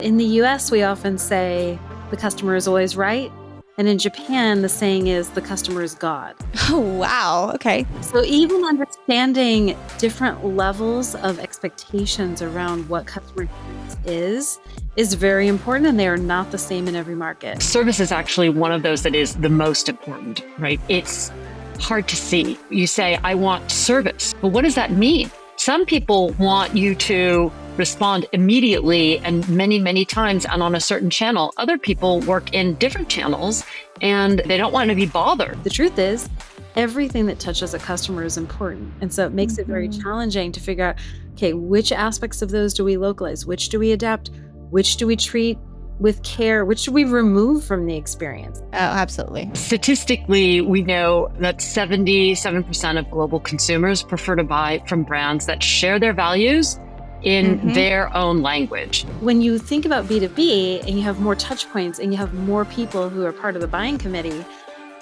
In the US, we often say the customer is always right. And in Japan, the saying is the customer is God. Oh, wow. Okay. So even understanding different levels of expectations around what customer experience is very important, and they are not the same in every market. Service is actually one of those that is the most important, right? It's hard to see. You say, I want service, but what does that mean? Some people want you to respond immediately and many, many times and on a certain channel. Other people work in different channels and they don't want to be bothered. The truth is, everything that touches a customer is important. And so it makes it very challenging to figure out, okay, which aspects of those do we localize? Which do we adapt? Which do we treat with care? Which do we remove from the experience? Oh, absolutely. Statistically, we know that 77% of global consumers prefer to buy from brands that share their values in their own language. When you think about B2B and you have more touch points and you have more people who are part of the buying committee,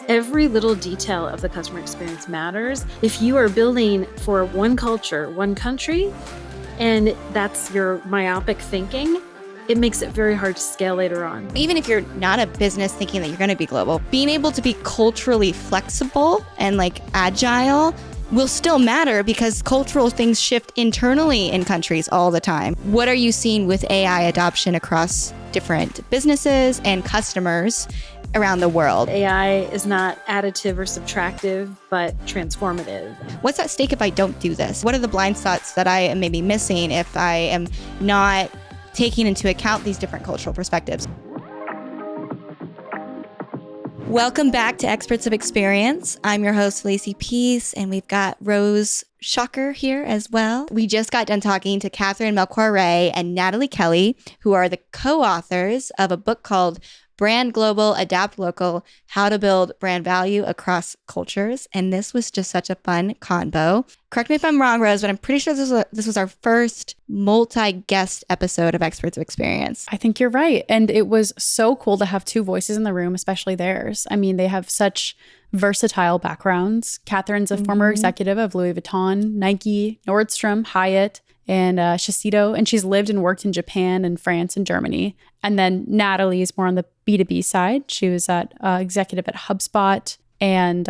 every little detail of the customer experience matters. If you are building for one culture, one country, and that's your myopic thinking, it makes it very hard to scale later on. Even if you're not a business thinking that you're going to be global, being able to be culturally flexible and agile will still matter because cultural things shift internally in countries all the time. What are you seeing with AI adoption across different businesses and customers around the world? AI is not additive or subtractive, but transformative. What's at stake if I don't do this? What are the blind spots that I am maybe missing if I am not taking into account these different cultural perspectives? Welcome back to Experts of Experience. I'm your host, Lacey Peace, and we've got Rose Shocker here as well. We just got done talking to Katherine Melchior Ray and Nataly Kelly, who are the co-authors of a book called Brand Global, Adapt Local, How to Build Brand Value Across Cultures. And this was just such a fun convo. Correct me if I'm wrong, Rose, but I'm pretty sure this was our first multi-guest episode of Experts of Experience. I think you're right. And it was so cool to have two voices in the room, especially theirs. I mean, they have such versatile backgrounds. Katherine's a former executive of Louis Vuitton, Nike, Nordstrom, Hyatt, and Shiseido, and she's lived and worked in Japan and France and Germany. And then Nataly is more on the B2B side. She was at executive at HubSpot. And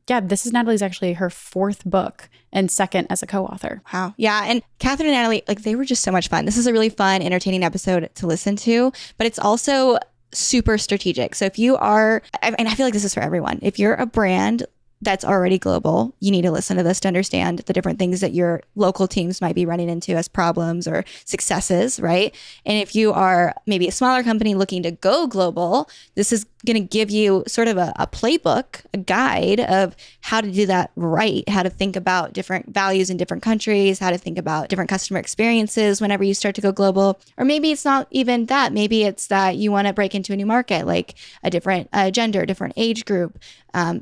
this is Nataly's actually her fourth book and second as a co-author. Wow. Yeah. And Katherine and Nataly, they were just so much fun. This is a really fun, entertaining episode to listen to, but it's also super strategic. So if you are, and I feel like this is for everyone, if you're a brand that's already global, you need to listen to this to understand the different things that your local teams might be running into as problems or successes, right? And if you are maybe a smaller company looking to go global, this is going to give you sort of a playbook, a guide of how to do that right, how to think about different values in different countries, how to think about different customer experiences whenever you start to go global. Or maybe it's not even that. Maybe it's that you want to break into a new market, like a different gender, different age group,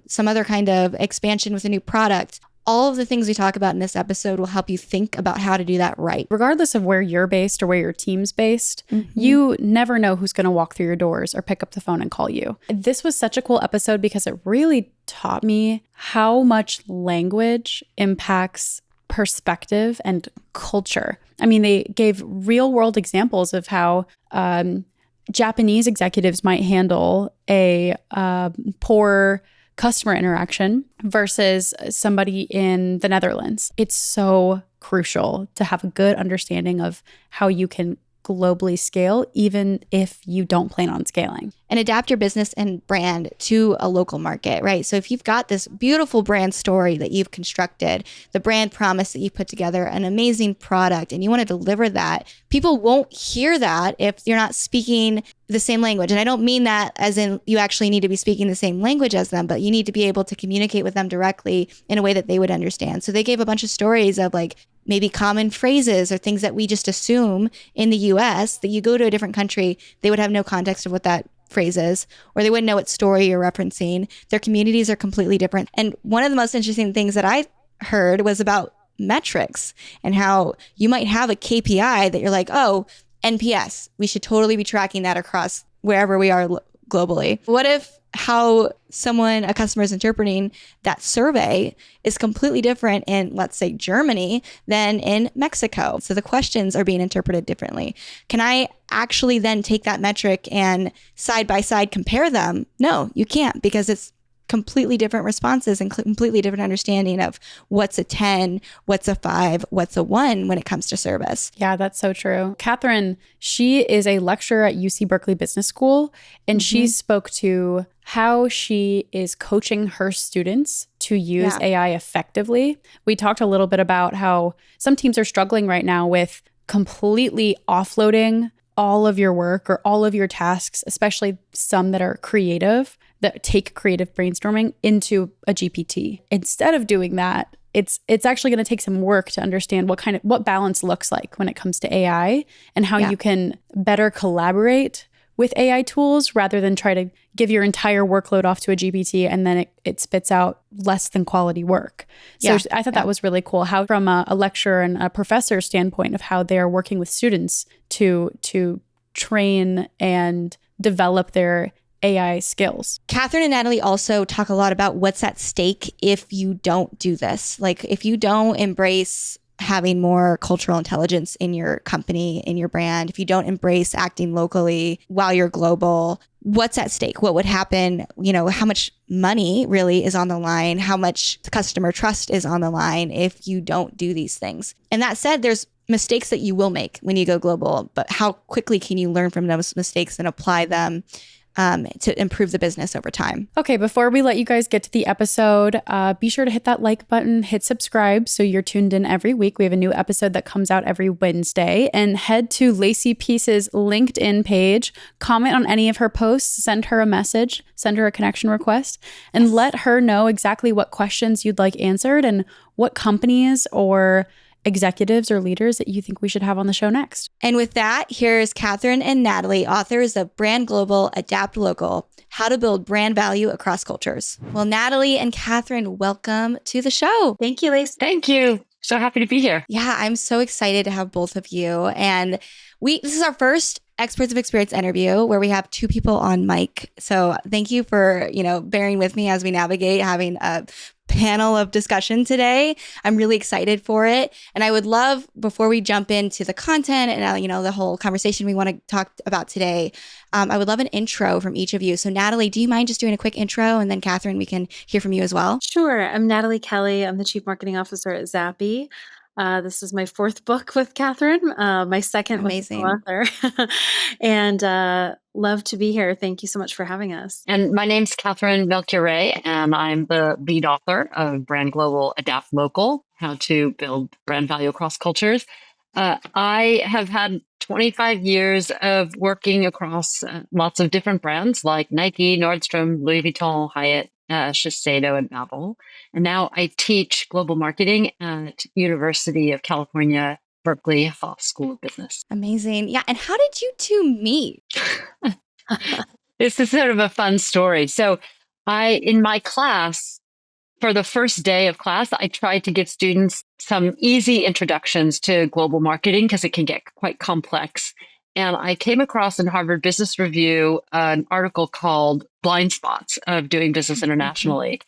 some other kind of expansion with a new product. All of the things we talk about in this episode will help you think about how to do that right. Regardless of where you're based or where your team's based, you never know who's going to walk through your doors or pick up the phone and call you. This was such a cool episode because it really taught me how much language impacts perspective and culture. I mean, they gave real world examples of how Japanese executives might handle a poor customer interaction versus somebody in the Netherlands. It's so crucial to have a good understanding of how you can globally scale, even if you don't plan on scaling. And adapt your business and brand to a local market, right? So if you've got this beautiful brand story that you've constructed, the brand promise that you've put together, an amazing product, and you want to deliver that, people won't hear that if you're not speaking the same language. And I don't mean that as in you actually need to be speaking the same language as them, but you need to be able to communicate with them directly in a way that they would understand. So they gave a bunch of stories of maybe common phrases or things that we just assume in the US that you go to a different country, they would have no context of what that phrase is, or they wouldn't know what story you're referencing. Their communities are completely different. And one of the most interesting things that I heard was about metrics and how you might have a KPI that you're like, oh, NPS, we should totally be tracking that across wherever we are globally. What if how a customer is interpreting that survey is completely different in, let's say, Germany than in Mexico. So the questions are being interpreted differently. Can I actually then take that metric and side by side compare them? No, you can't, because it's completely different responses and completely different understanding of what's a 10, what's a 5, what's a 1 when it comes to service. Yeah, that's so true. Katherine, she is a lecturer at UC Berkeley Business School, and she spoke to how she is coaching her students to use AI effectively. We talked a little bit about how some teams are struggling right now with completely offloading all of your work or all of your tasks, especially some that are creative, that take creative brainstorming, into a GPT. Instead of doing that, it's actually going to take some work to understand what balance looks like when it comes to AI, and how you can better collaborate with AI tools rather than try to give your entire workload off to a GPT and then it spits out less than quality work. So I thought that was really cool, how from a lecturer and a professor standpoint of how they're working with students to train and develop their AI skills. Katherine and Nataly also talk a lot about what's at stake if you don't do this. Like, if you don't embrace having more cultural intelligence in your company, in your brand, if you don't embrace acting locally while you're global, what's at stake? What would happen? You know, how much money really is on the line? How much customer trust is on the line if you don't do these things? And that said, there's mistakes that you will make when you go global, but how quickly can you learn from those mistakes and apply them to improve the business over time? Okay, before we let you guys get to the episode, be sure to hit that like button, hit subscribe so you're tuned in every week. We have a new episode that comes out every Wednesday. And head to Lacey Peace's LinkedIn page, comment on any of her posts, send her a message, send her a connection request, and let her know exactly what questions you'd like answered and what companies or executives or leaders that you think we should have on the show next. And with that, here's Katherine and Nataly, authors of Brand Global, Adapt Local, How to Build Brand Value Across Cultures. Well, Nataly and Katherine, welcome to the show. Thank you, Lacey. Thank you. So happy to be here. Yeah, I'm so excited to have both of you. And this is our first Experts of Experience interview where we have two people on mic. So thank you for, bearing with me as we navigate having a panel of discussion today. I'm really excited for it. And I would love, before we jump into the content and, the whole conversation we want to talk about today, I would love an intro from each of you. So Nataly, do you mind just doing a quick intro? And then Katherine, we can hear from you as well. Sure. I'm Nataly Kelly. I'm the Chief Marketing Officer at Zappi. This is my fourth book with Katherine, my second Amazing author, and love to be here. Thank you so much for having us. And my name's Katherine Melchior Ray, and I'm the lead author of Brand Global, Adapt Local, How to Build Brand Value Across Cultures. I have had 25 years of working across lots of different brands like Nike, Nordstrom, Louis Vuitton, Hyatt, Shiseido, and Babel. And now I teach global marketing at University of California, Berkeley School of Business. Amazing. Yeah. And how did you two meet? This is sort of a fun story. So in my class, for the first day of class, I tried to give students some easy introductions to global marketing because it can get quite complex. And I came across in Harvard Business Review an article called Blind Spots of Doing Business Internationally.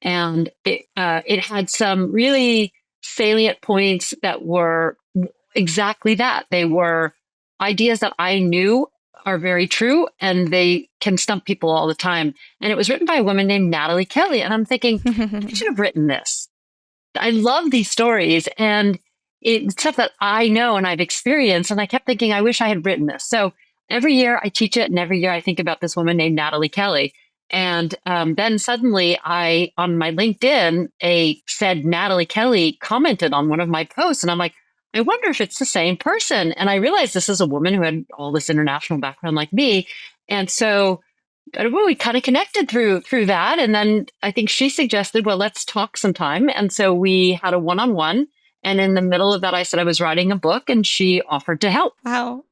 And it had some really salient points that were exactly that. They were ideas that I knew are very true, and they can stump people all the time. And it was written by a woman named Nataly Kelly. And I'm thinking, I should have written this. I love these stories, and it's stuff that I know and I've experienced. And I kept thinking, I wish I had written this. So every year I teach it, and every year I think about this woman named Nataly Kelly. And then suddenly on my LinkedIn, said Nataly Kelly commented on one of my posts. And I'm like, I wonder if it's the same person. And I realized this is a woman who had all this international background like me. And so we kind of connected through that. And then I think she suggested, well, let's talk sometime. And so we had a one-on-one. And in the middle of that, I said I was writing a book, and she offered to help. Wow.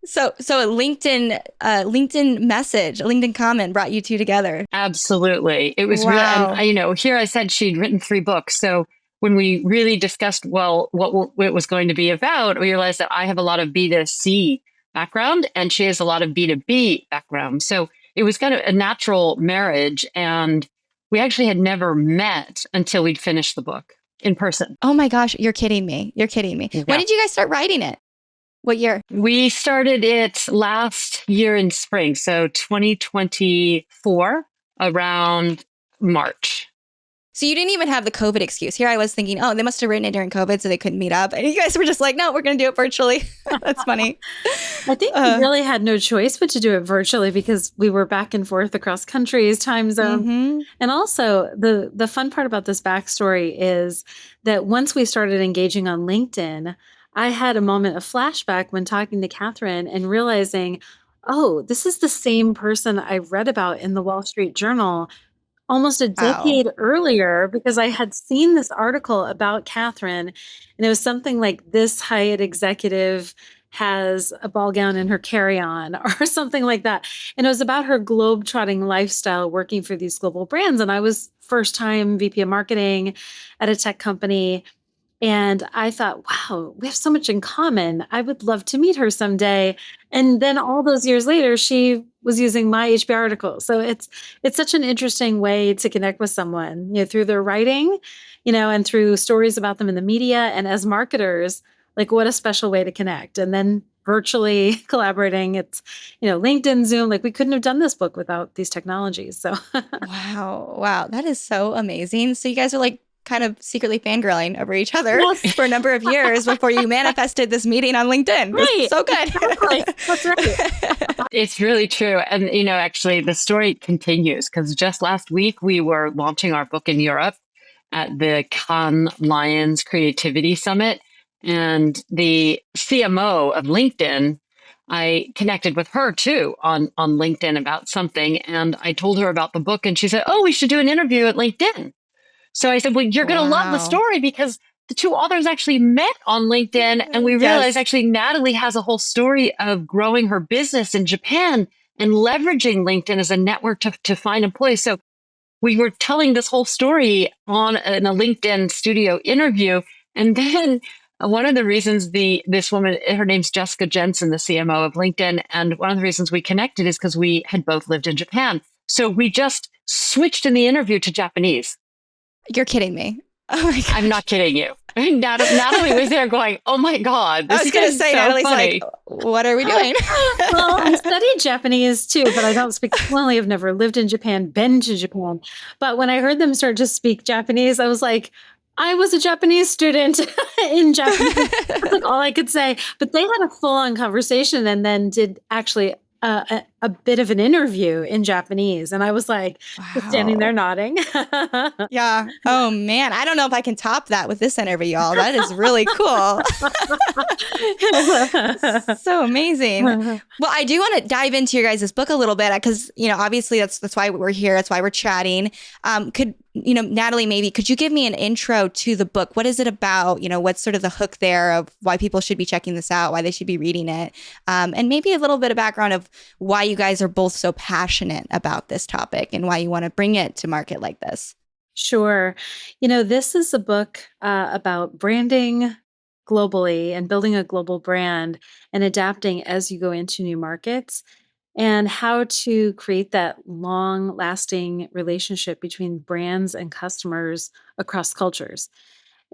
So a LinkedIn message, a LinkedIn comment brought you two together. Absolutely. It was wow. Really, and, here I said she'd written 3 books. So when we really discussed, what it was going to be about, we realized that I have a lot of B2C background and she has a lot of B2B background. So it was kind of a natural marriage. And we actually had never met until we'd finished the book in person. Oh my gosh, you're kidding me. You're kidding me. Yeah. When did you guys start writing it? What year? We started it last year in spring. So 2024, around March. So you didn't even have the COVID excuse. Here I was thinking, oh, they must have written it during COVID so they couldn't meet up. And you guys were just like, no, we're going to do it virtually. That's funny. I think we really had no choice but to do it virtually because we were back and forth across countries, time zone. Mm-hmm. And also the fun part about this backstory is that once we started engaging on LinkedIn, I had a moment of flashback when talking to Katherine and realizing, oh, this is the same person I read about in the Wall Street Journal almost a decade earlier, because I had seen this article about Katherine, and it was something like, this Hyatt executive has a ball gown in her carry-on or something like that. And it was about her globe-trotting lifestyle working for these global brands. And I was first-time VP of marketing at a tech company. And I thought, wow, we have so much in common. I would love to meet her someday. And then all those years later, she was using my HBR article. So it's such an interesting way to connect with someone, through their writing, and through stories about them in the media. And as marketers, like, what a special way to connect. And then virtually collaborating, it's, LinkedIn, Zoom, like, we couldn't have done this book without these technologies. So Wow. That is so amazing. So you guys are like kind of secretly fangirling over each other for a number of years before you manifested this meeting on LinkedIn. Right. It's so good. Exactly. That's right. It's really true. And, actually the story continues because just last week we were launching our book in Europe at the Cannes Lions Creativity Summit. And the CMO of LinkedIn, I connected with her too on LinkedIn about something. And I told her about the book and she said, oh, we should do an interview at LinkedIn. So I said, well, you're going to love the story because the two authors actually met on LinkedIn. And we realized actually Nataly has a whole story of growing her business in Japan and leveraging LinkedIn as a network to find employees. So we were telling this whole story in a LinkedIn studio interview. And then one of the reasons this woman, her name's Jessica Jensen, the CMO of LinkedIn. And one of the reasons we connected is because we had both lived in Japan. So we just switched in the interview to Japanese. You're kidding me. Oh my God. I'm not kidding you. Nataly was there going, oh my God. This I was going to say, so Nataly's funny. like, what are we doing? Well, I studied Japanese too, but I don't speak fluently. I've never lived in Japan, been to Japan. But when I heard them start to speak Japanese, I was like, I was a Japanese student in Japanese. That's like all I could say. But they had a full-on conversation and then did actually a bit of an interview in Japanese. And I was like, just standing there nodding. Yeah. Oh man. I don't know if I can top that with this interview, y'all. That is really cool. So amazing. Well, I do want to dive into your guys' book a little bit because, obviously that's why we're here. That's why we're chatting. Nataly, maybe could you give me an intro to the book? What is it about? What's sort of the hook there of why people should be checking this out, why they should be reading it? And maybe a little bit of background of why you guys are both so passionate about this topic and why you want to bring it to market like this. Sure. This is a book about branding globally and building a global brand and adapting as you go into new markets and how to create that long-lasting relationship between brands and customers across cultures.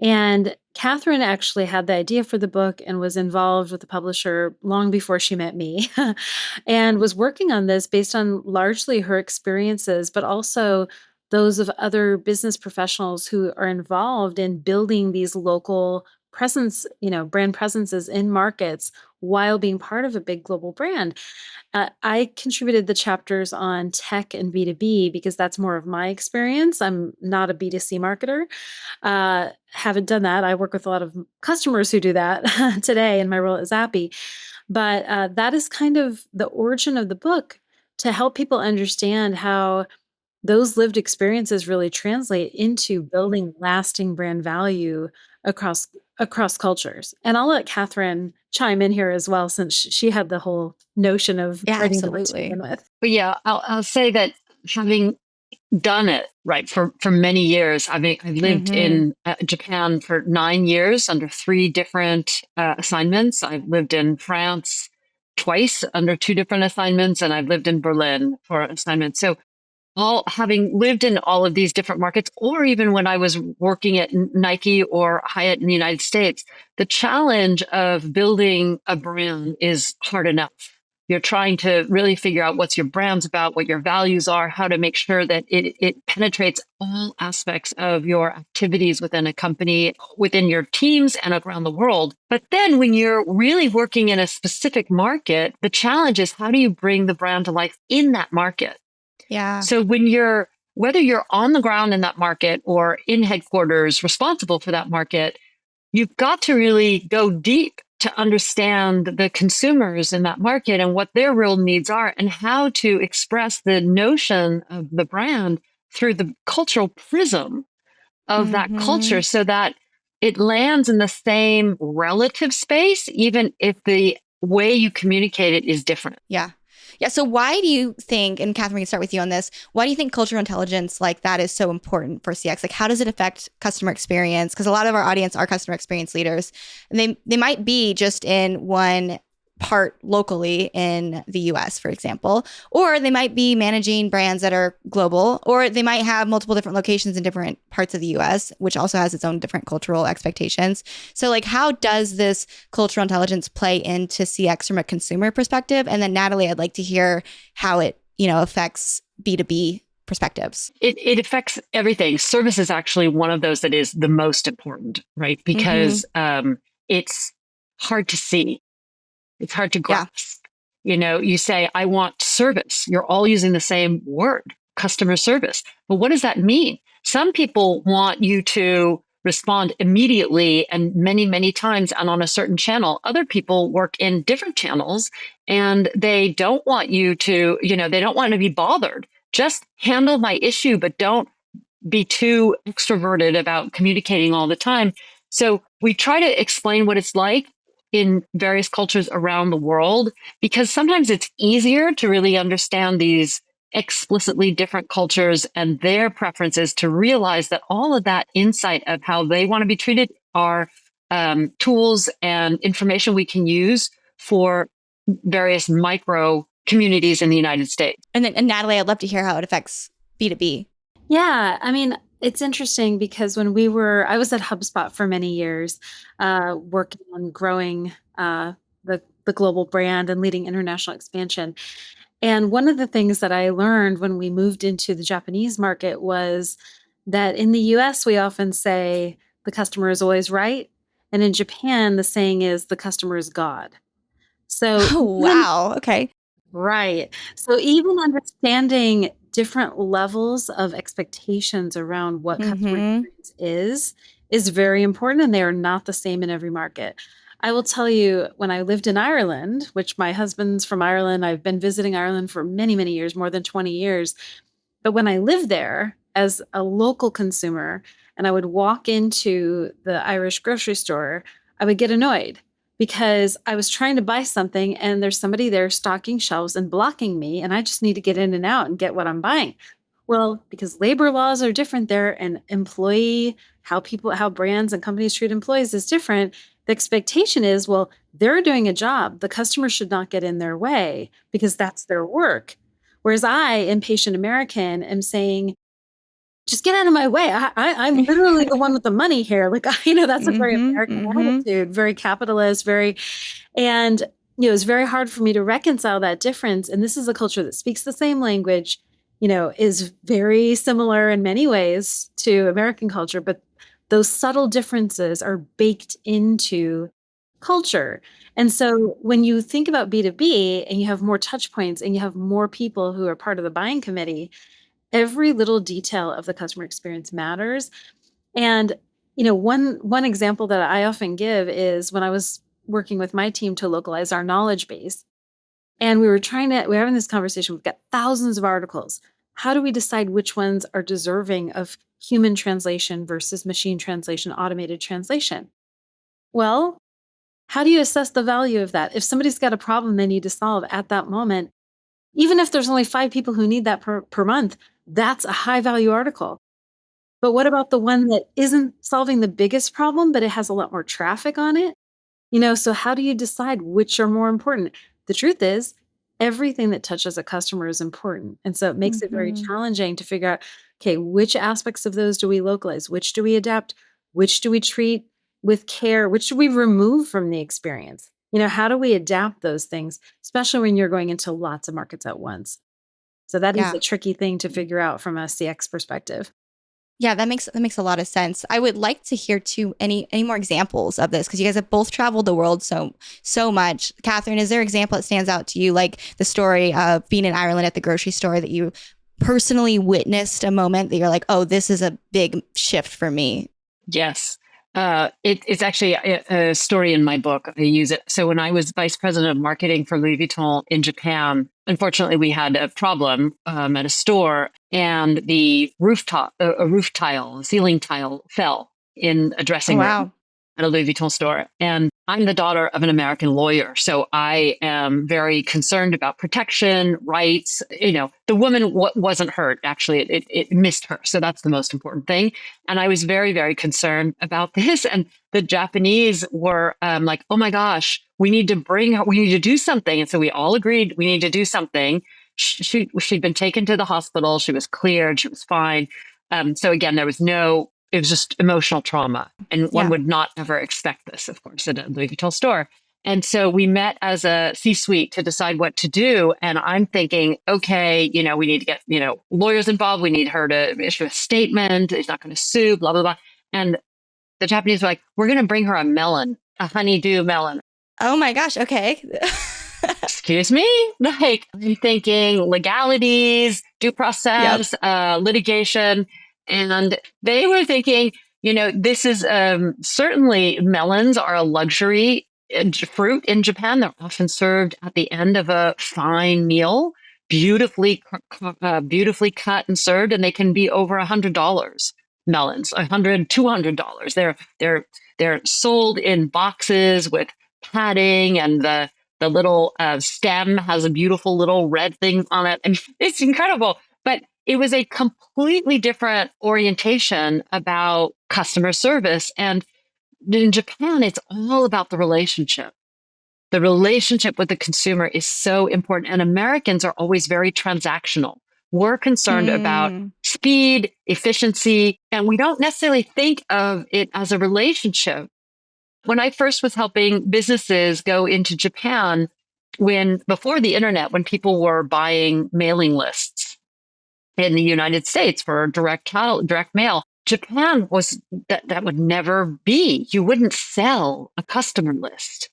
And Katherine actually had the idea for the book and was involved with the publisher long before she met me and was working on this based on largely her experiences, but also those of other business professionals who are involved in building these local presence, brand presences in markets while being part of a big global brand. I contributed the chapters on tech and B2B because that's more of my experience. I'm not a B2C marketer. Haven't done that. I work with a lot of customers who do that today in my role at Zappi. But that is kind of the origin of the book, to help people understand how those lived experiences really translate into building lasting brand value across cultures. And I'll let Katherine chime in here as well, since she had the whole notion of writing the book to begin with. But yeah, I'll say that having done it right for many years, I lived in Japan for 9 years under 3 different assignments. I've lived in France twice under two different assignments, and I've lived in Berlin for assignments. So all having lived in all of these different markets, or even when I was working at Nike or Hyatt in the United States, the challenge of building a brand is hard enough. You're trying to really figure out what's your brand's about, what your values are, how to make sure that it penetrates all aspects of your activities within a company, within your teams, and around the world. But then when you're really working in a specific market, the challenge is how do you bring the brand to life in that market? Yeah. So whether you're on the ground in that market or in headquarters responsible for that market, you've got to really go deep to understand the consumers in that market and what their real needs are and how to express the notion of the brand through the cultural prism of that culture so that it lands in the same relative space, even if the way you communicate it is different. Yeah. Yeah. So why do you think, and Katherine, we can start with you on this, why do you think cultural intelligence like that is so important for CX? Like, how does it affect customer experience? Because a lot of our audience are customer experience leaders. And they might be just in one part locally in the US, for example, or they might be managing brands that are global, or they might have multiple different locations in different parts of the US, which also has its own different cultural expectations. So like, how does this cultural intelligence play into CX from a consumer perspective? And then Nataly, I'd like to hear how it, affects B2B perspectives. It affects everything. Service is actually one of those that is the most important, right? Because it's hard to see. It's hard to grasp. You say, I want service. You're all using the same word, customer service. But what does that mean? Some people want you to respond immediately and many, many times and on a certain channel. Other people work in different channels and they don't want you to, they don't want to be bothered. Just handle my issue, but don't be too extroverted about communicating all the time. So we try to explain what it's like in various cultures around the world, because sometimes it's easier to really understand these explicitly different cultures and their preferences to realize that all of that insight of how they want to be treated are tools and information we can use for various micro communities in the United States. And Nataly, I'd love to hear how it affects B2B. Yeah, I mean, it's interesting because when I was at HubSpot for many years, working on growing the global brand and leading international expansion. And one of the things that I learned when we moved into the Japanese market was that in the US, we often say the customer is always right. And in Japan, the saying is the customer is God. So, Oh, wow. Okay. right. So even understanding different levels of expectations around what customer experience is very important, and they are not the same in every market. I will tell you, when I lived in Ireland, which my husband's from Ireland, I've been visiting Ireland for many, many years, more than 20 years. But when I lived there as a local consumer and I would walk into the Irish grocery store, I would get annoyed because I was trying to buy something and there's somebody there stocking shelves and blocking me, and I just need to get in and out and get what I'm buying. Well, because labor laws are different there and how brands and companies treat employees is different. The expectation is, well, they're doing a job. The customer should not get in their way because that's their work. Whereas I, impatient American, am saying, just get out of my way. I'm literally the one with the money here. Like, that's a very American attitude, very capitalist, and it's very hard for me to reconcile that difference. And this is a culture that speaks the same language, is very similar in many ways to American culture, but those subtle differences are baked into culture. And so when you think about B2B and you have more touch points and you have more people who are part of the buying committee, every little detail of the customer experience matters. And, one example that I often give is when I was working with my team to localize our knowledge base. And we're having this conversation. We've got thousands of articles. How do we decide which ones are deserving of human translation versus machine translation, automated translation? Well, how do you assess the value of that? If somebody's got a problem they need to solve at that moment, even if there's only 5 people who need that per month, that's a high value article. But what about the one that isn't solving the biggest problem, but it has a lot more traffic on it? So how do you decide which are more important? the truth is, everything that touches a customer is important. And so it makes it very challenging to figure out, okay, which aspects of those do we localize? Which do we adapt? Which do we treat with care? Which do we remove from the experience? How do we adapt those things, especially when you're going into lots of markets at once? So that is a tricky thing to figure out from a CX perspective. Yeah, that makes a lot of sense. I would like to hear too any more examples of this, because you guys have both traveled the world so much. Katherine, is there an example that stands out to you, like the story of being in Ireland at the grocery store that you personally witnessed a moment that you're like, oh, this is a big shift for me? Yes. It's actually a story in my book. I use it. So when I was vice president of marketing for Louis Vuitton in Japan, unfortunately, we had a problem at a store, and the roof tile, ceiling tile fell in a dressing room at a Louis Vuitton store. And I'm the daughter of an American lawyer, so I am very concerned about protection, rights. The woman wasn't hurt. Actually, it missed her. So that's the most important thing. And I was very, very concerned about this. And the Japanese were like, oh my gosh, we need to do something. And so we all agreed we need to do something. She'd been taken to the hospital. She was cleared. She was fine. So again, it was just emotional trauma. And one would not ever expect this, of course, at a Louis Vuitton store. And so we met as a C-suite to decide what to do. And I'm thinking, okay, we need to get, lawyers involved. We need her to issue a statement. He's not going to sue, blah, blah, blah. And the Japanese were like, we're going to bring her a melon, a honeydew melon. Oh my gosh. Okay. Excuse me? Like, I'm thinking legalities, due process, litigation. And they were thinking, this is certainly melons are a luxury fruit in Japan. They're often served at the end of a fine meal, beautifully cut and served, and they can be over $100. Melons, $100, $200. They're sold in boxes with padding, and the little stem has a beautiful little red thing on it. And it's incredible. But it was a completely different orientation about customer service. And in Japan, it's all about the relationship. The relationship with the consumer is so important. And Americans are always very transactional. We're concerned about speed, efficiency, and we don't necessarily think of it as a relationship. When I first was helping businesses go into Japan, before the internet, when people were buying mailing lists in the United States for direct mail, Japan was that would never be. You wouldn't sell a customer list.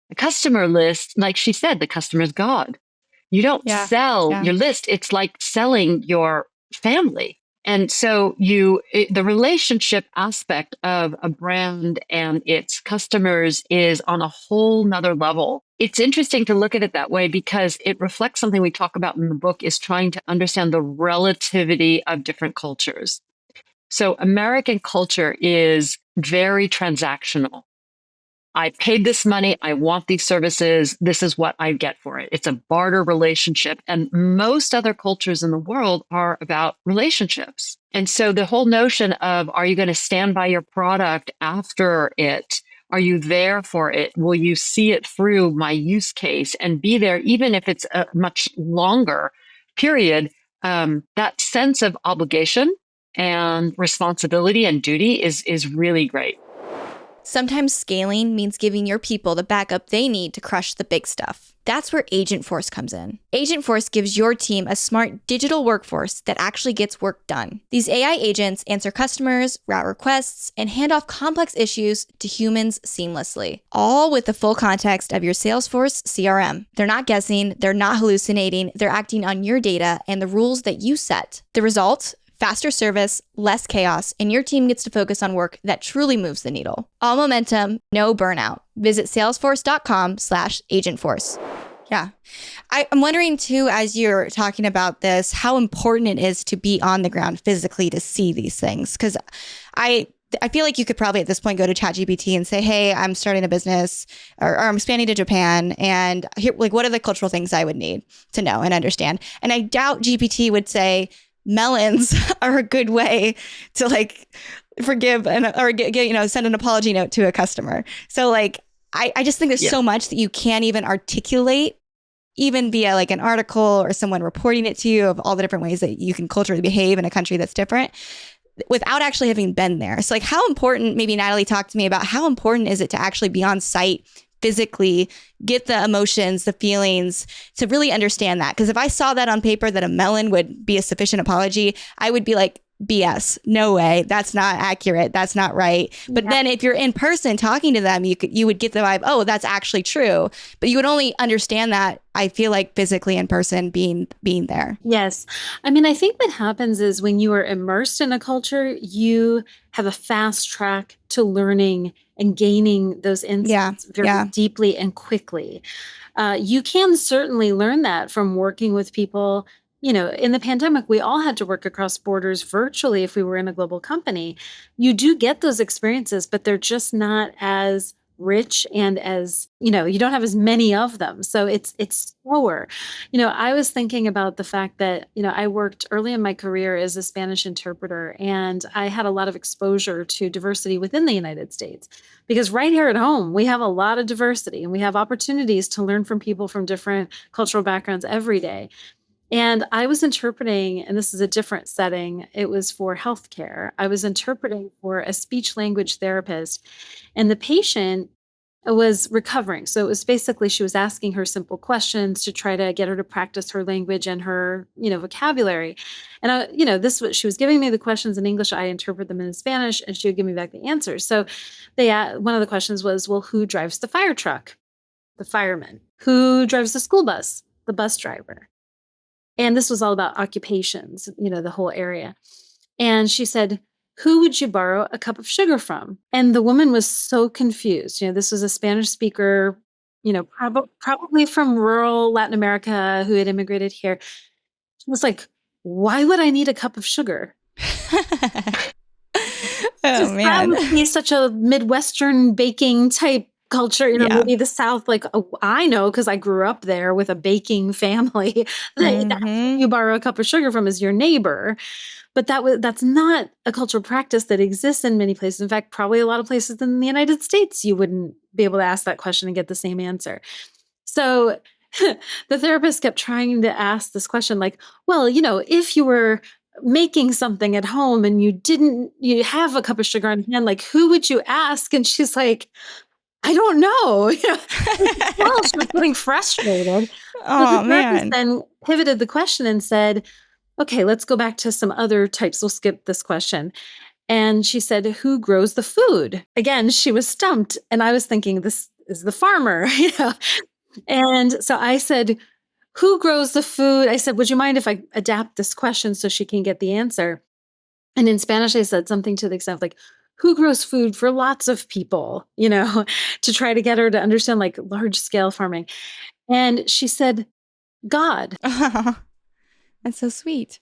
A customer list, like she said, the customer is God. You don't sell your list. It's like selling your family. And so the relationship aspect of a brand and its customers is on a whole nother level. It's interesting to look at it that way because it reflects something we talk about in the book, is trying to understand the relativity of different cultures. So American culture is very transactional. I paid this money. I want these services. This is what I get for it. It's a barter relationship. And most other cultures in the world are about relationships. And so the whole notion of, are you going to stand by your product after it? Are you there for it? Will you see it through my use case and be there, even if it's a much longer period? That sense of obligation and responsibility and duty is really great. Sometimes scaling means giving your people the backup they need to crush the big stuff. That's where Agentforce comes in. Agentforce gives your team a smart digital workforce that actually gets work done. These AI agents answer customers, route requests, and hand off complex issues to humans seamlessly, all with the full context of your Salesforce CRM. They're not guessing, they're not hallucinating, they're acting on your data and the rules that you set. The result? Faster service, less chaos, and your team gets to focus on work that truly moves the needle. All momentum, no burnout. Visit salesforce.com/agentforce. Yeah. I'm wondering too, as you're talking about this, how important it is to be on the ground physically to see these things. Because I feel like you could probably at this point go to ChatGPT and say, hey, I'm starting a business or I'm expanding to Japan. And here, like, what are the cultural things I would need to know and understand? And I doubt GPT would say, melons are a good way to forgive or send an apology note to a customer. So I just think there's so much that you can't even articulate even via like an article or someone reporting it to you of all the different ways that you can culturally behave in a country that's different without actually having been there. So like how important, maybe Nataly talked to me about how important is it to actually be on site physically, get the emotions, the feelings, to really understand that. Because if I saw that on paper that a melon would be a sufficient apology, I would be like, BS, no way, that's not accurate, that's not right. But then if you're in person talking to them, you would get the vibe, oh, that's actually true. But you would only understand that, I feel like, physically in person, being there. Yes. I mean, I think what happens is when you are immersed in a culture, you have a fast track to learning and gaining those insights very deeply and quickly. You can certainly learn that from working with people. You know, in the pandemic, we all had to work across borders virtually if we were in a global company. You do get those experiences, but they're just not as rich and as, you know, you don't have as many of them. So it's slower. You know, I was thinking about the fact that, you know, I worked early in my career as a Spanish interpreter, and I had a lot of exposure to diversity within the United States. Because right here at home, we have a lot of diversity and we have opportunities to learn from people from different cultural backgrounds every day. And I was interpreting, and this is a different setting, it was for healthcare. I was interpreting for a speech language therapist, and the patient was recovering. So it was basically, she was asking her simple questions to try to get her to practice her language and her, you know, vocabulary. And she was giving me the questions in English. I interpret them in Spanish, and she would give me back the answers. So one of the questions was, well, who drives the fire truck? The fireman. Who drives the school bus? The bus driver. And this was all about occupations, you know, the whole area. And she said, who would you borrow a cup of sugar from? And the woman was so confused. You know, this was a Spanish speaker, you know, probably from rural Latin America who had immigrated here. She was like, why would I need a cup of sugar? Oh, man. That would be such a Midwestern baking type culture, you know, maybe the South, like, I know, because I grew up there with a baking family, that's who you borrow a cup of sugar from is your neighbor. But that's not a cultural practice that exists in many places. In fact, probably a lot of places in the United States, you wouldn't be able to ask that question and get the same answer. So the therapist kept trying to ask this question, like, well, you know, if you were making something at home and you have a cup of sugar on hand, like, who would you ask? And she's like, I don't know. You know, well, she was getting frustrated. Oh, man. Then pivoted the question and said, okay, let's go back to some other types. We'll skip this question. And she said, who grows the food? Again, she was stumped. And I was thinking, this is the farmer, you know. And so I said, who grows the food? I said, would you mind if I adapt this question so she can get the answer? And in Spanish, I said something to the extent of like, who grows food for lots of people, you know, to try to get her to understand like large scale farming. And she said, God. That's so sweet.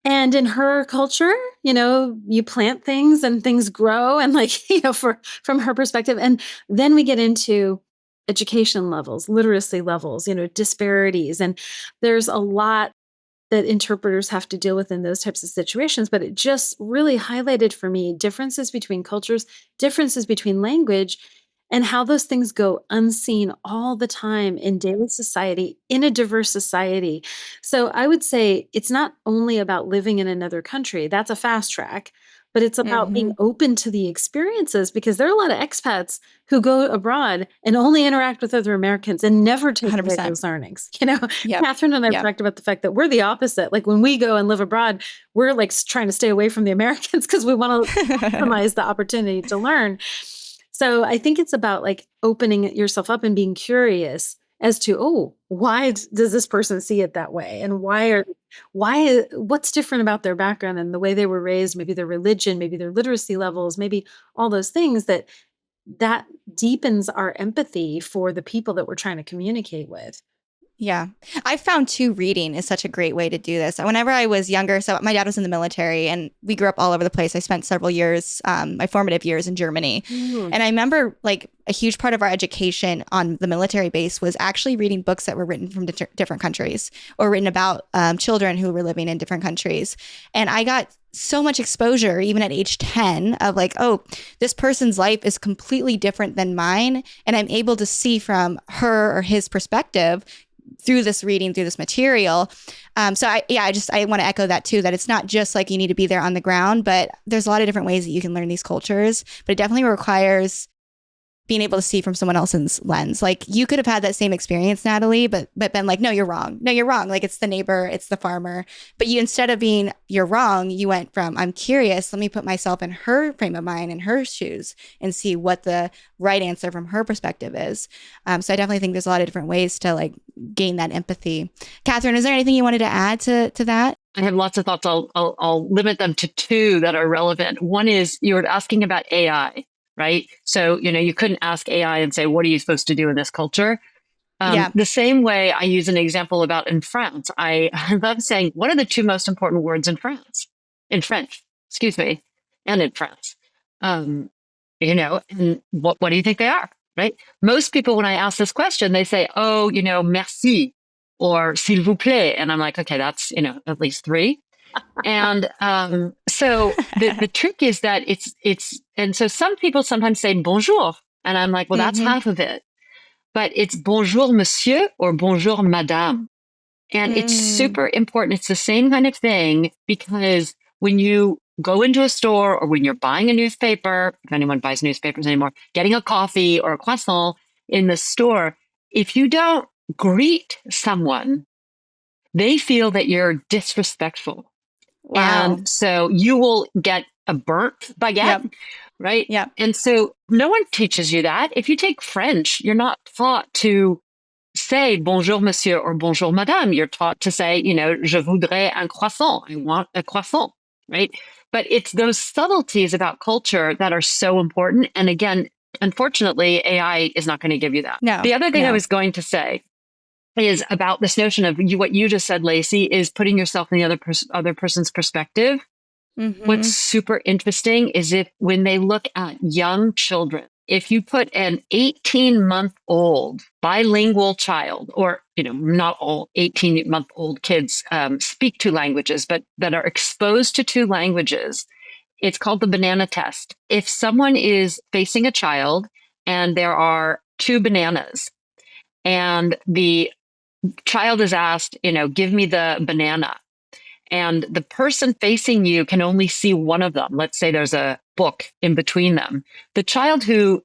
And in her culture, you know, you plant things and things grow, and like, you know, from her perspective. And then we get into education levels, literacy levels, you know, disparities. And there's a lot that interpreters have to deal with in those types of situations. But it just really highlighted for me differences between cultures, differences between language, and how those things go unseen all the time in daily society, in a diverse society. So I would say it's not only about living in another country, that's a fast track, but it's about being open to the experiences, because there are a lot of expats who go abroad and only interact with other Americans and never take away those learnings. You know, Katherine and I talked about the fact that we're the opposite. Like when we go and live abroad, we're like trying to stay away from the Americans because we want to maximize the opportunity to learn. So I think it's about like opening yourself up and being curious as to, oh, why does this person see it that way? And what's different about their background and the way they were raised, maybe their religion, maybe their literacy levels, maybe all those things that deepens our empathy for the people that we're trying to communicate with. Yeah. I found too, reading is such a great way to do this. Whenever I was younger, so my dad was in the military and we grew up all over the place. I spent several years, my formative years in Germany. And I remember like a huge part of our education on the military base was actually reading books that were written from different countries or written about children who were living in different countries. And I got so much exposure, even at age 10, of like, oh, this person's life is completely different than mine. And I'm able to see from her or his perspective through this reading, through this material. So I want to echo that too, that it's not just like you need to be there on the ground, but there's a lot of different ways that you can learn these cultures, but it definitely requires being able to see from someone else's lens. Like you could have had that same experience, Nataly, but been like, no, you're wrong. No, you're wrong. Like it's the neighbor, it's the farmer. But you, instead of being, you're wrong, you went from, I'm curious, let me put myself in her frame of mind, in her shoes, and see what the right answer from her perspective is. So I definitely think there's a lot of different ways to like gain that empathy. Katherine, is there anything you wanted to add to that? I have lots of thoughts. I'll limit them to two that are relevant. One is you were asking about AI, right? So, you couldn't ask AI and say, what are you supposed to do in this culture? The same way I use an example about in France. I love saying, what are the two most important words in French, excuse me, and in France? And what do you think they are, right? Most people, when I ask this question, they say, oh, merci or s'il vous plaît. And I'm like, okay, that's, at least three. And so the trick is that and so some people sometimes say bonjour. And I'm like, well, that's half of it. But it's bonjour, monsieur, or bonjour, madame. And it's super important. It's the same kind of thing, because when you go into a store or when you're buying a newspaper, if anyone buys newspapers anymore, getting a coffee or a croissant in the store, if you don't greet someone, they feel that you're disrespectful. Wow. And so you will get a burnt baguette, right? Yeah. And so no one teaches you that. If you take French, you're not taught to say bonjour, monsieur, or bonjour, madame. You're taught to say, je voudrais un croissant. I want a croissant, right? But it's those subtleties about culture that are so important. And again, unfortunately, AI is not going to give you that. No. The other thing I was going to say is about this notion of what you just said, Lacey, is putting yourself in the other person's perspective. What's super interesting is when they look at young children, if you put an 18-month-old bilingual child, or, not all 18-month-old kids speak two languages, but that are exposed to two languages, it's called the banana test. If someone is facing a child and there are two bananas, and the child is asked, give me the banana, and the person facing you can only see one of them. Let's say there's a book in between them. The child who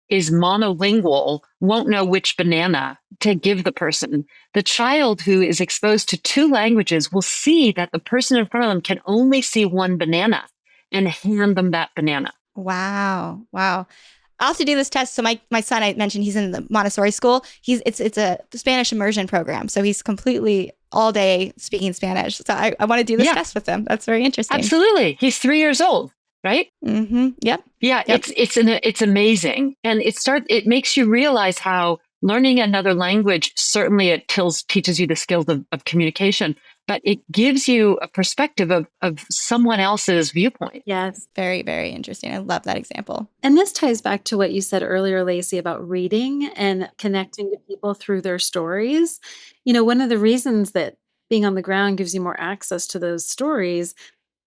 is monolingual won't know which banana to give the person. The child who is exposed to two languages will see that the person in front of them can only see one banana and hand them that banana. Wow. I also do this test. So my son, I mentioned he's in the Montessori school. It's a Spanish immersion program. So he's completely all day speaking Spanish. So I want to do this test with him. That's very interesting. Absolutely. He's 3 years old, right? Yep. Yeah. Yep. It's amazing. And it makes you realize how learning another language, certainly it teaches you the skills of communication, but it gives you a perspective of someone else's viewpoint. Yes. Very, very interesting. I love that example. And this ties back to what you said earlier, Lacey, about reading and connecting to people through their stories. One of the reasons that being on the ground gives you more access to those stories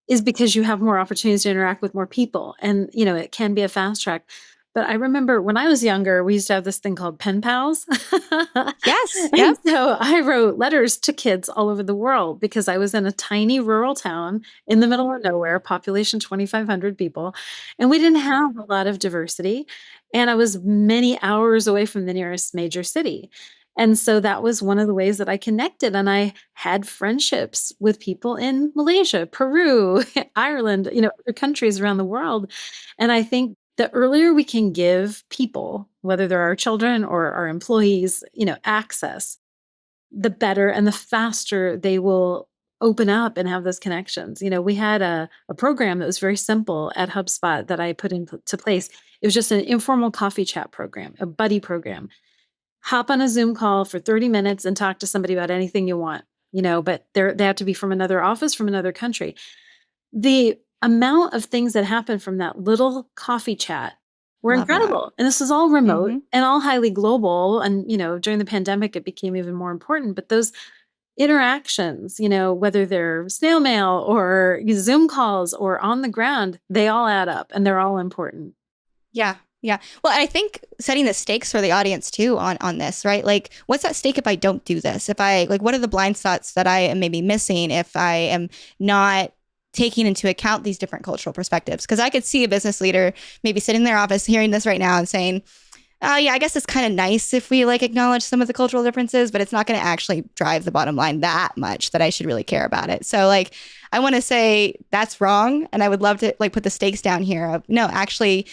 is because you have more opportunities to interact with more people. And, it can be a fast track. But I remember when I was younger, we used to have this thing called pen pals. Yes. And so I wrote letters to kids all over the world because I was in a tiny rural town in the middle of nowhere, population 2,500 people. And we didn't have a lot of diversity. And I was many hours away from the nearest major city. And so that was one of the ways that I connected. And I had friendships with people in Malaysia, Peru, Ireland, other countries around the world. And I think the earlier we can give people, whether they're our children or our employees, access, the better and the faster they will open up and have those connections. We had a program that was very simple at HubSpot that I put into place. It was just an informal coffee chat program, a buddy program. Hop on a Zoom call for 30 minutes and talk to somebody about anything you want, but they have to be from another office, from another country. The amount of things that happened from that little coffee chat were incredible. And this is all remote and all highly global. And, during the pandemic, it became even more important. But those interactions, whether they're snail mail or Zoom calls or on the ground, they all add up and they're all important. Yeah. Yeah. Well, I think setting the stakes for the audience too on this, right? Like, what's at stake if I don't do this? If I like, what are the blind spots that I am maybe missing if I am not taking into account these different cultural perspectives? Because I could see a business leader maybe sitting in their office hearing this right now and saying, oh yeah, I guess it's kind of nice if we like acknowledge some of the cultural differences, but it's not going to actually drive the bottom line that much that I should really care about it. So like, I want to say that's wrong. And I would love to like put the stakes down here of no, actually,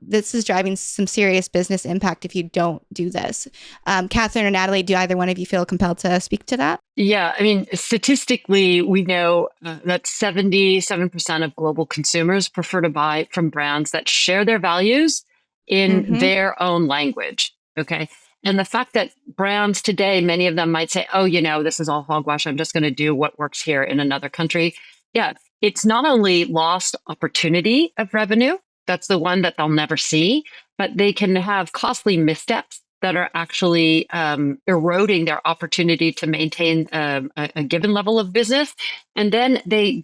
this is driving some serious business impact if you don't do this. Katherine or Nataly, do either one of you feel compelled to speak to that? Yeah, I mean, statistically, we know that 77% of global consumers prefer to buy from brands that share their values in their own language. Okay. And the fact that brands today, many of them might say, oh, this is all hogwash. I'm just going to do what works here in another country. Yeah. It's not only lost opportunity of revenue. That's the one that they'll never see, but they can have costly missteps that are actually eroding their opportunity to maintain a given level of business. And then they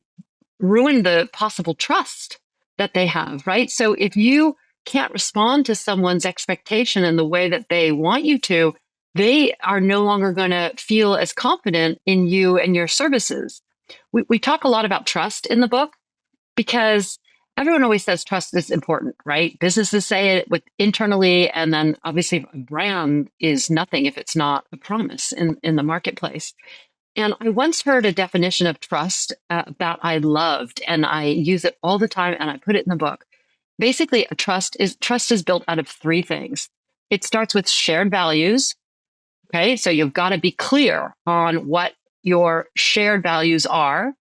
ruin the possible trust that they have, right? So if you can't respond to someone's expectation in the way that they want you to, they are no longer going to feel as confident in you and your services. We talk a lot about trust in the book because everyone always says trust is important, right? Businesses say it internally, and then obviously a brand is nothing if it's not a promise in the marketplace. And I once heard a definition of trust that I loved, and I use it all the time, and I put it in the book. Basically, trust is built out of three things. It starts with shared values. Okay, so you've got to be clear on what your shared values are.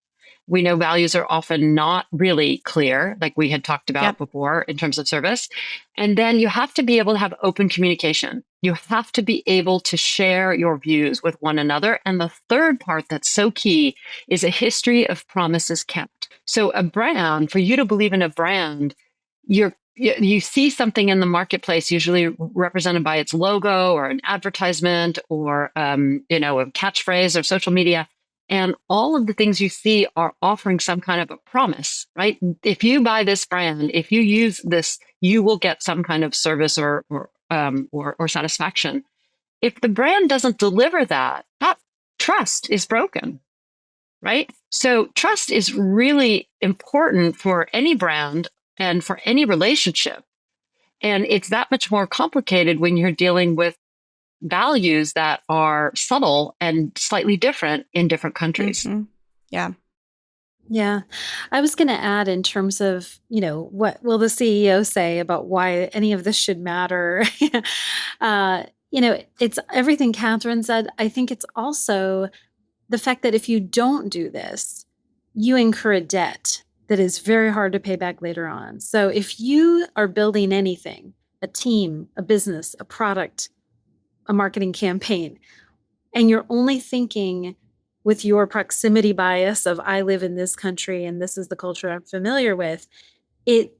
We know values are often not really clear, like we had talked about before in terms of service. And then you have to be able to have open communication. You have to be able to share your views with one another. And the third part that's so key is a history of promises kept. So a brand, for you to believe in a brand, you see something in the marketplace, usually represented by its logo or an advertisement or a catchphrase or social media. And all of the things you see are offering some kind of a promise, right? If you buy this brand, if you use this, you will get some kind of service or satisfaction. If the brand doesn't deliver that trust is broken, right? So trust is really important for any brand and for any relationship. And it's that much more complicated when you're dealing with values that are subtle and slightly different in different countries. Yeah. Yeah. I was going to add in terms of, what will the CEO say about why any of this should matter? It's everything Katherine said. I think it's also the fact that if you don't do this, you incur a debt that is very hard to pay back later on. So if you are building anything, a team, a business, a product, a marketing campaign, and you're only thinking with your proximity bias of I live in this country and this is the culture I'm familiar with, it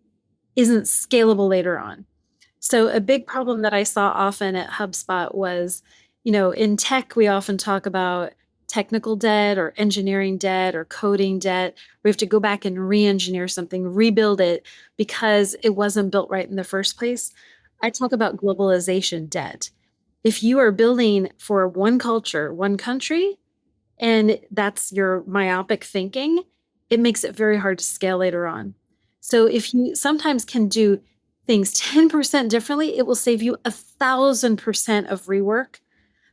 isn't scalable later on. So a big problem that I saw often at HubSpot was, in tech, we often talk about technical debt or engineering debt or coding debt. We have to go back and re-engineer something, rebuild it because it wasn't built right in the first place. I talk about globalization debt. If you are building for one culture, one country, and that's your myopic thinking, it makes it very hard to scale later on. So if you sometimes can do things 10% differently, it will save you 1,000% of rework.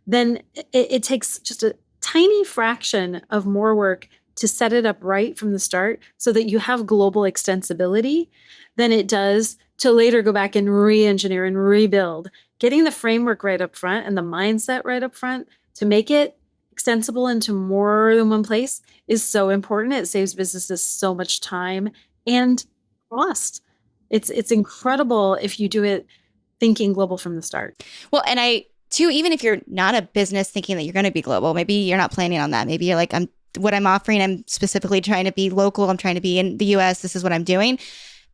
Then it takes just a tiny fraction of more work to set it up right from the start so that you have global extensibility than it does to later go back and re-engineer and rebuild. Getting the framework right up front and the mindset right up front to make it extensible into more than one place is so important. It saves businesses so much time and cost. It's incredible if you do it thinking global from the start. Well, and even if you're not a business thinking that you're going to be global, maybe you're not planning on that. Maybe you're like, what I'm offering, I'm specifically trying to be local. I'm trying to be in the US. This is what I'm doing.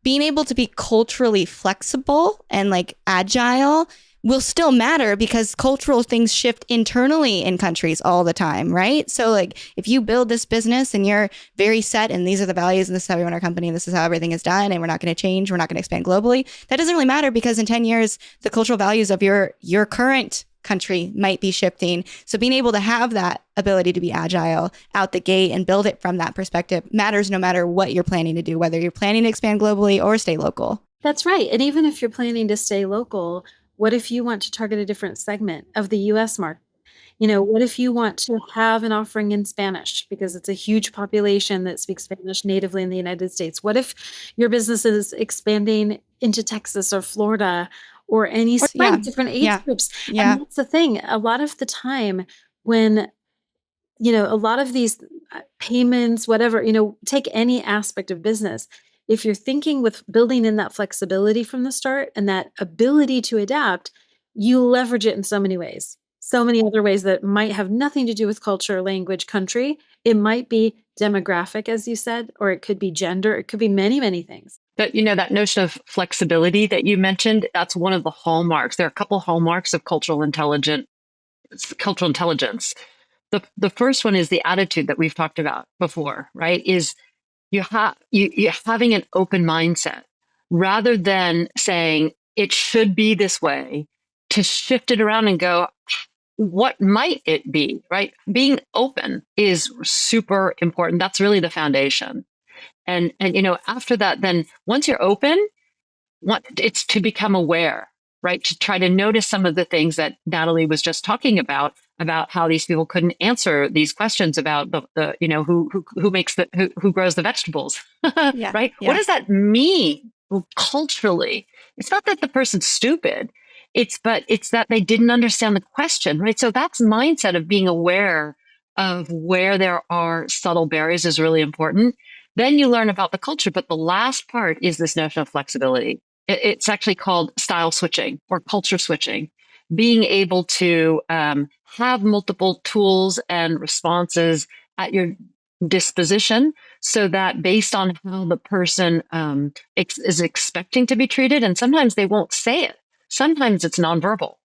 Being able to be culturally flexible and like agile will still matter because cultural things shift internally in countries all the time, right? So like if you build this business and you're very set and these are the values and this is how we run our company and this is how everything is done and we're not going to change, we're not going to expand globally, that doesn't really matter because in 10 years, the cultural values of your current country might be shifting. So being able to have that ability to be agile out the gate and build it from that perspective matters no matter what you're planning to do, whether you're planning to expand globally or stay local. That's right. And even if you're planning to stay local, what if you want to target a different segment of the US market? What if you want to have an offering in Spanish because it's a huge population that speaks Spanish natively in the United States? What if your business is expanding into Texas or Florida or any different age groups? Yeah. And that's the thing. A lot of the time when, a lot of these payments, whatever, take any aspect of business. If you're thinking with building in that flexibility from the start and that ability to adapt, you leverage it in so many ways. So many other ways that might have nothing to do with culture, language, country. It might be demographic, as you said, or it could be gender. It could be many, many things. But that notion of flexibility that you mentioned, that's one of the hallmarks. There are a couple hallmarks of cultural intelligence. The first one is the attitude that we've talked about before, right? Is you're having an open mindset rather than saying it should be this way, to shift it around and go, what might it be, right? Being open is super important. That's really the foundation. And after that, then once you're open, it's to become aware, right? To try to notice some of the things that Nataly was just talking about how these people couldn't answer these questions about the who grows the vegetables, right? Yeah. What does that mean culturally? It's not that the person's stupid. It's that they didn't understand the question, right? So that's mindset of being aware of where there are subtle barriers is really important. Then you learn about the culture. But the last part is this notion of flexibility. It's actually called style switching or culture switching, being able to have multiple tools and responses at your disposition so that based on how the person is expecting to be treated, and sometimes they won't say it. Sometimes it's nonverbal.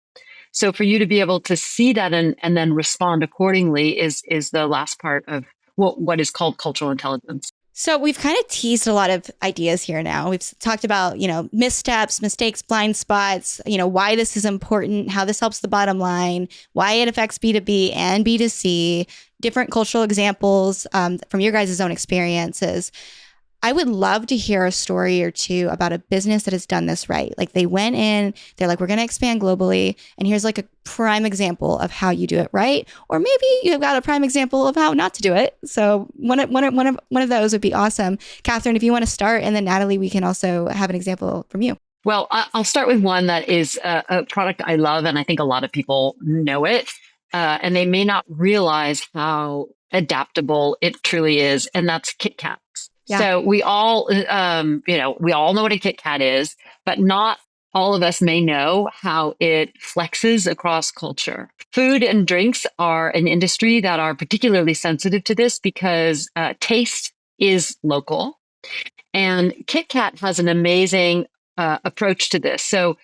So for you to be able to see that and then respond accordingly is the last part of what is called cultural intelligence. So we've kind of teased a lot of ideas here now. We've talked about, missteps, mistakes, blind spots, why this is important, how this helps the bottom line, why it affects B2B and B2C, different cultural examples from your guys' own experiences. I would love to hear a story or two about a business that has done this right. Like they went in, they're like, we're going to expand globally. And here's like a prime example of how you do it right. Or maybe you've got a prime example of how not to do it. So one of those would be awesome. Katherine, if you want to start, and then Nataly, we can also have an example from you. Well, I'll start with one that is a product I love, and I think a lot of people know it. And they may not realize how adaptable it truly is. And that's Kit Kats. Yeah. So we all, we all know what a Kit Kat is, but not all of us may know how it flexes across culture. Food and drinks are an industry that are particularly sensitive to this because taste is local. And Kit Kat has an amazing approach to this. So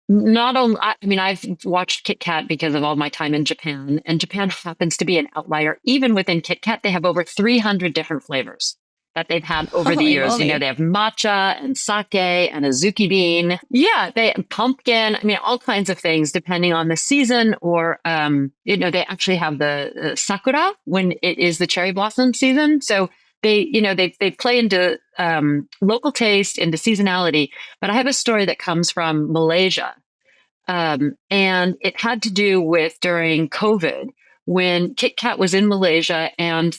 not only, I've watched Kit Kat because of all my time in Japan, and Japan happens to be an outlier. Even within Kit Kat, they have over 300 different flavors that they've had over the years. They have matcha and sake and azuki bean. Yeah, they have pumpkin. All kinds of things depending on the season. Or, they actually have the sakura when it is the cherry blossom season. So they play into local taste, into seasonality. But I have a story that comes from Malaysia, and it had to do with during COVID when Kit Kat was in Malaysia, and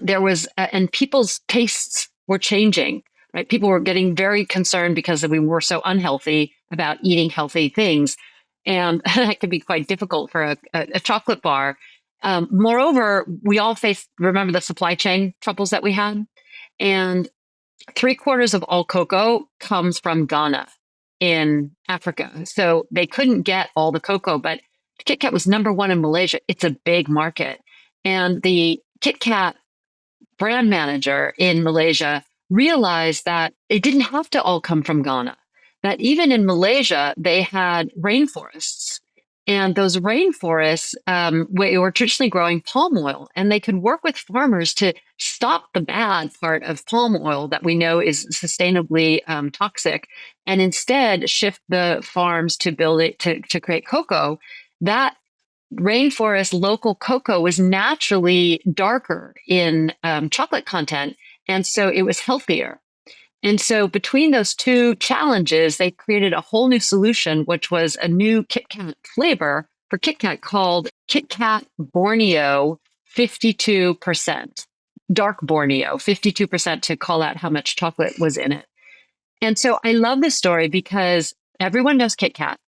there was, and people's tastes were changing, right? People were getting very concerned because we were so unhealthy about eating healthy things. And that could be quite difficult for a chocolate bar. Moreover, we all remember the supply chain troubles that we had. And 3/4 of all cocoa comes from Ghana in Africa. So they couldn't get all the cocoa, but Kit Kat was number one in Malaysia. It's a big market. And the Kit Kat brand manager in Malaysia realized that it didn't have to all come from Ghana, that even in Malaysia, they had rainforests. And those rainforests were traditionally growing palm oil, and they could work with farmers to stop the bad part of palm oil that we know is sustainably toxic, and instead shift the farms to build it to create cocoa. That rainforest local cocoa was naturally darker in chocolate content, and so it was healthier. And so between those two challenges, they created a whole new solution, which was a new Kit Kat flavor for Kit Kat called Kit Kat Borneo 52%. Dark Borneo, 52% to call out how much chocolate was in it. And so I love this story because everyone knows Kit Kat.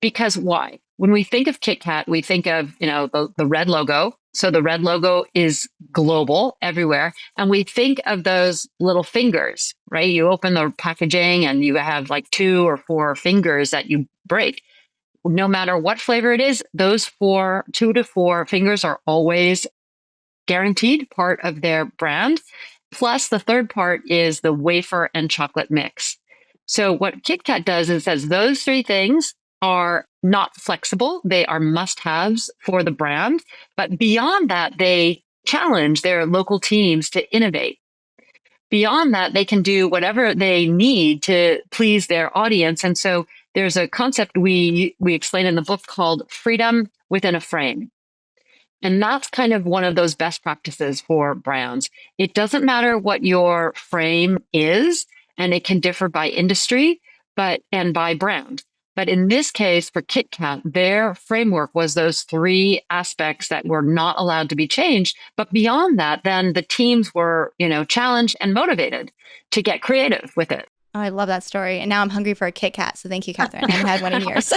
Because why? When we think of Kit Kat, we think of, the red logo. So the red logo is global everywhere. And we think of those little fingers, right? You open the packaging and you have like 2 or 4 fingers that you break. No matter what flavor it is, those 2 to 4 fingers are always guaranteed part of their brand. Plus the third part is the wafer and chocolate mix. So what Kit Kat does is says those 3 things are not flexible. They are must-haves for the brand. But beyond that, they challenge their local teams to innovate. Beyond that, they can do whatever they need to please their audience. And so there's a concept we explain in the book called freedom within a frame. And that's kind of one of those best practices for brands. It doesn't matter what your frame is, and it can differ by industry, and by brand. But in this case, for Kit Kat, their framework was those 3 aspects that were not allowed to be changed. But beyond that, then the teams were, challenged and motivated to get creative with it. Oh, I love that story. And now I'm hungry for a Kit Kat. So thank you, Katherine. I haven't had one in years.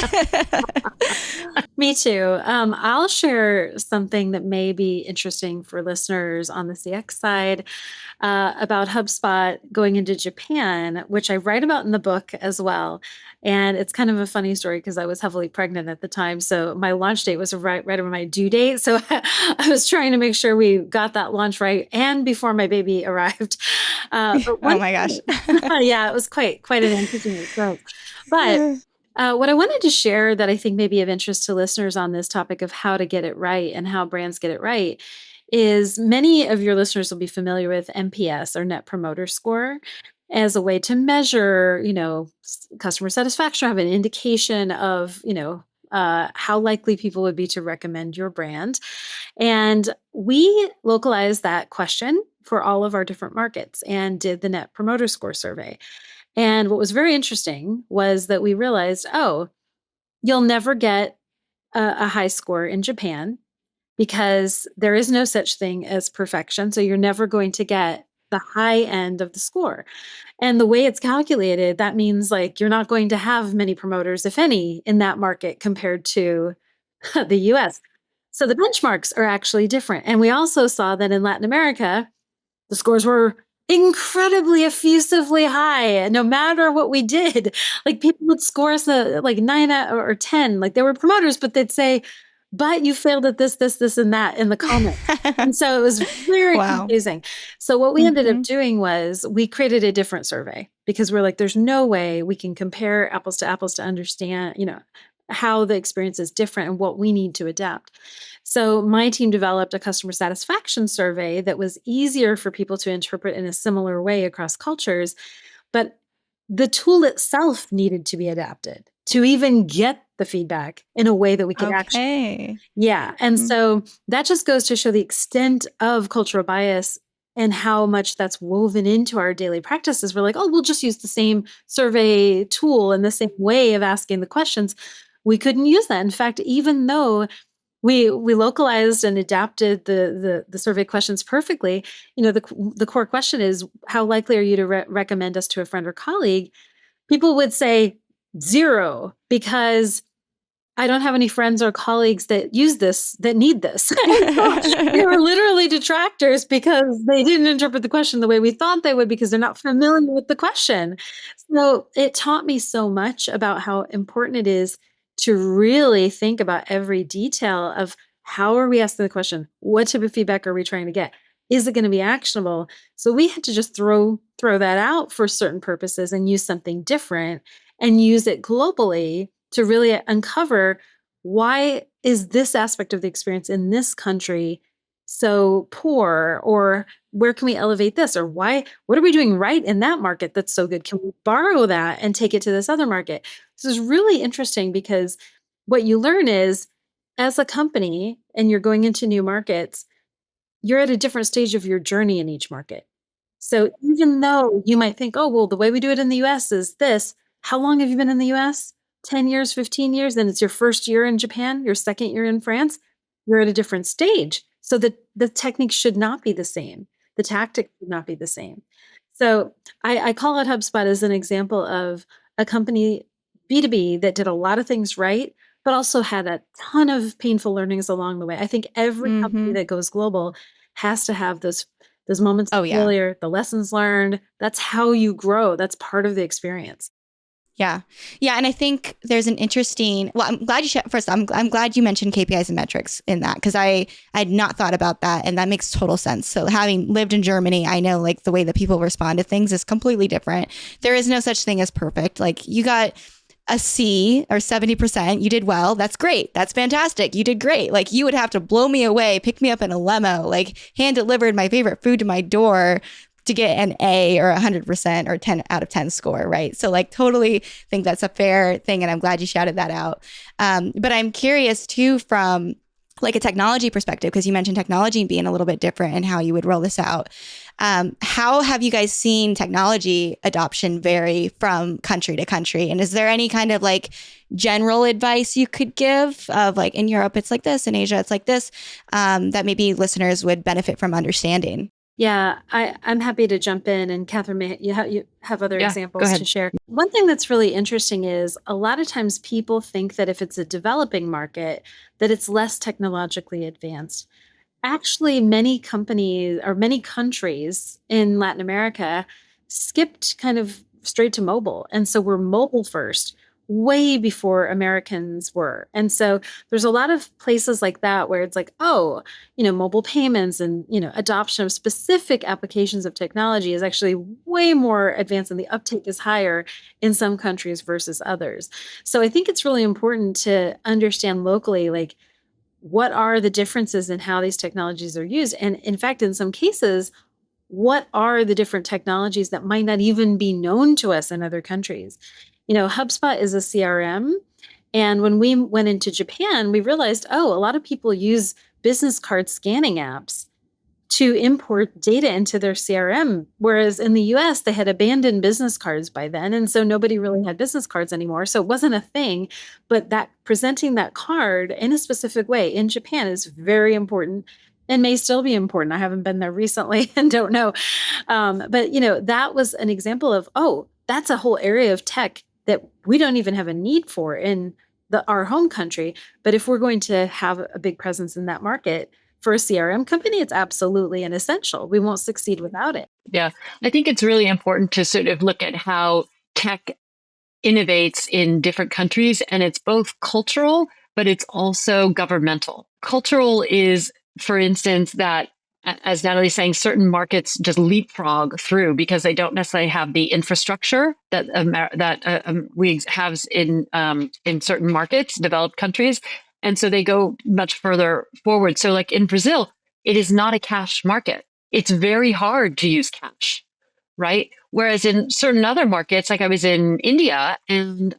Me too. I'll share something that may be interesting for listeners on the CX side about HubSpot going into Japan, which I write about in the book as well. And it's kind of a funny story because I was heavily pregnant at the time. So my launch date was right over my due date. So I was trying to make sure we got that launch right and before my baby arrived. Oh my gosh. Yeah, it was quite an interesting experience. But what I wanted to share that I think may be of interest to listeners on this topic of how to get it right and how brands get it right is many of your listeners will be familiar with NPS or Net Promoter Score as a way to measure, customer satisfaction, have an indication of, how likely people would be to recommend your brand. And we localized that question for all of our different markets and did the Net Promoter Score survey. And what was very interesting was that we realized, you'll never get a high score in Japan because there is no such thing as perfection. So you're never going to get the high end of the score. And the way it's calculated, that means like you're not going to have many promoters, if any, in that market compared to the US. So the benchmarks are actually different. And we also saw that in Latin America, the scores were incredibly effusively high, no matter what we did. Like people would score us like 9 or 10, like they were promoters, but they'd say, but you failed at this, and that in the comment. And so it was very confusing. So what we ended up doing was we created a different survey because we're like, there's no way we can compare apples to apples to understand, how the experience is different and what we need to adapt. So my team developed a customer satisfaction survey that was easier for people to interpret in a similar way across cultures, but the tool itself needed to be adapted to even get the feedback in a way that we could actually. Yeah. And so that just goes to show the extent of cultural bias and how much that's woven into our daily practices. We're like, we'll just use the same survey tool and the same way of asking the questions. We couldn't use that. In fact, even though we localized and adapted the survey questions perfectly, the core question is, how likely are you to recommend us to a friend or colleague? People would say 0 because I don't have any friends or colleagues that use this, that need this. They were literally detractors because they didn't interpret the question the way we thought they would because they're not familiar with the question. So it taught me so much about how important it is to really think about every detail of how are we asking the question? What type of feedback are we trying to get? Is it going to be actionable? So we had to just throw that out for certain purposes and use something different and use it globally to really uncover why is this aspect of the experience in this country so poor, or where can we elevate this, or what are we doing right in that market that's so good? Can we borrow that and take it to this other market? This is really interesting because what you learn is, as a company and you're going into new markets, you're at a different stage of your journey in each market. So even though you might think, oh, well, the way we do it in the US is this, how long have you been in the US? 10 years, 15 years, and it's your first year in Japan, your second year in France, you're at a different stage. So the techniques should not be the same. The tactics should not be the same. So I call out HubSpot as an example of a company, B2B, that did a lot of things right, but also had a ton of painful learnings along the way. I think every company that goes global has to have those moments of failure, the lessons learned. That's how you grow. That's part of the experience. Yeah. Yeah. And I think there's an interesting, well, I'm glad I'm glad you mentioned KPIs and metrics in that, because I had not thought about that. And that makes total sense. So having lived in Germany, I know like the way that people respond to things is completely different. There is no such thing as perfect. Like you got a C or 70%, you did well. That's great. That's fantastic. You did great. Like you would have to blow me away, pick me up in a limo, like hand delivered my favorite food to my door to get an A or 100% or 10 out of 10 score, right? So like totally think that's a fair thing. And I'm glad you shouted that out. But I'm curious too, from like a technology perspective, because you mentioned technology being a little bit different and how you would roll this out. How have you guys seen technology adoption vary from country to country? And is there any kind of like general advice you could give of like in Europe, it's like this, in Asia, it's like this, that maybe listeners would benefit from understanding? Yeah, I'm happy to jump in. And Katherine, you have other examples to share. One thing that's really interesting is a lot of times people think that if it's a developing market, that it's less technologically advanced. Actually, many companies or many countries in Latin America skipped kind of straight to mobile. And so we're mobile first, way before Americans were. And so there's a lot of places like that where it's like, oh, mobile payments and, adoption of specific applications of technology is actually way more advanced, and the uptake is higher in some countries versus others. So I think it's really important to understand locally, like, what are the differences in how these technologies are used? And in fact, in some cases, what are the different technologies that might not even be known to us in other countries? HubSpot is a CRM. And when we went into Japan, we realized, a lot of people use business card scanning apps to import data into their CRM. Whereas in the US, they had abandoned business cards by then. And so nobody really had business cards anymore. So it wasn't a thing, but that presenting that card in a specific way in Japan is very important and may still be important. I haven't been there recently and don't know. But that was an example of, that's a whole area of tech that we don't even have a need for in our home country. But if we're going to have a big presence in that market, for a CRM company, it's absolutely an essential. We won't succeed without it. Yeah, I think it's really important to sort of look at how tech innovates in different countries, and it's both cultural, but it's also governmental. Cultural is, for instance, that, as Nataly's saying, certain markets just leapfrog through because they don't necessarily have the infrastructure that we have in certain markets, developed countries. And so they go much further forward. So like in Brazil, it is not a cash market. It's very hard to use cash, right? Whereas in certain other markets, like I was in India, and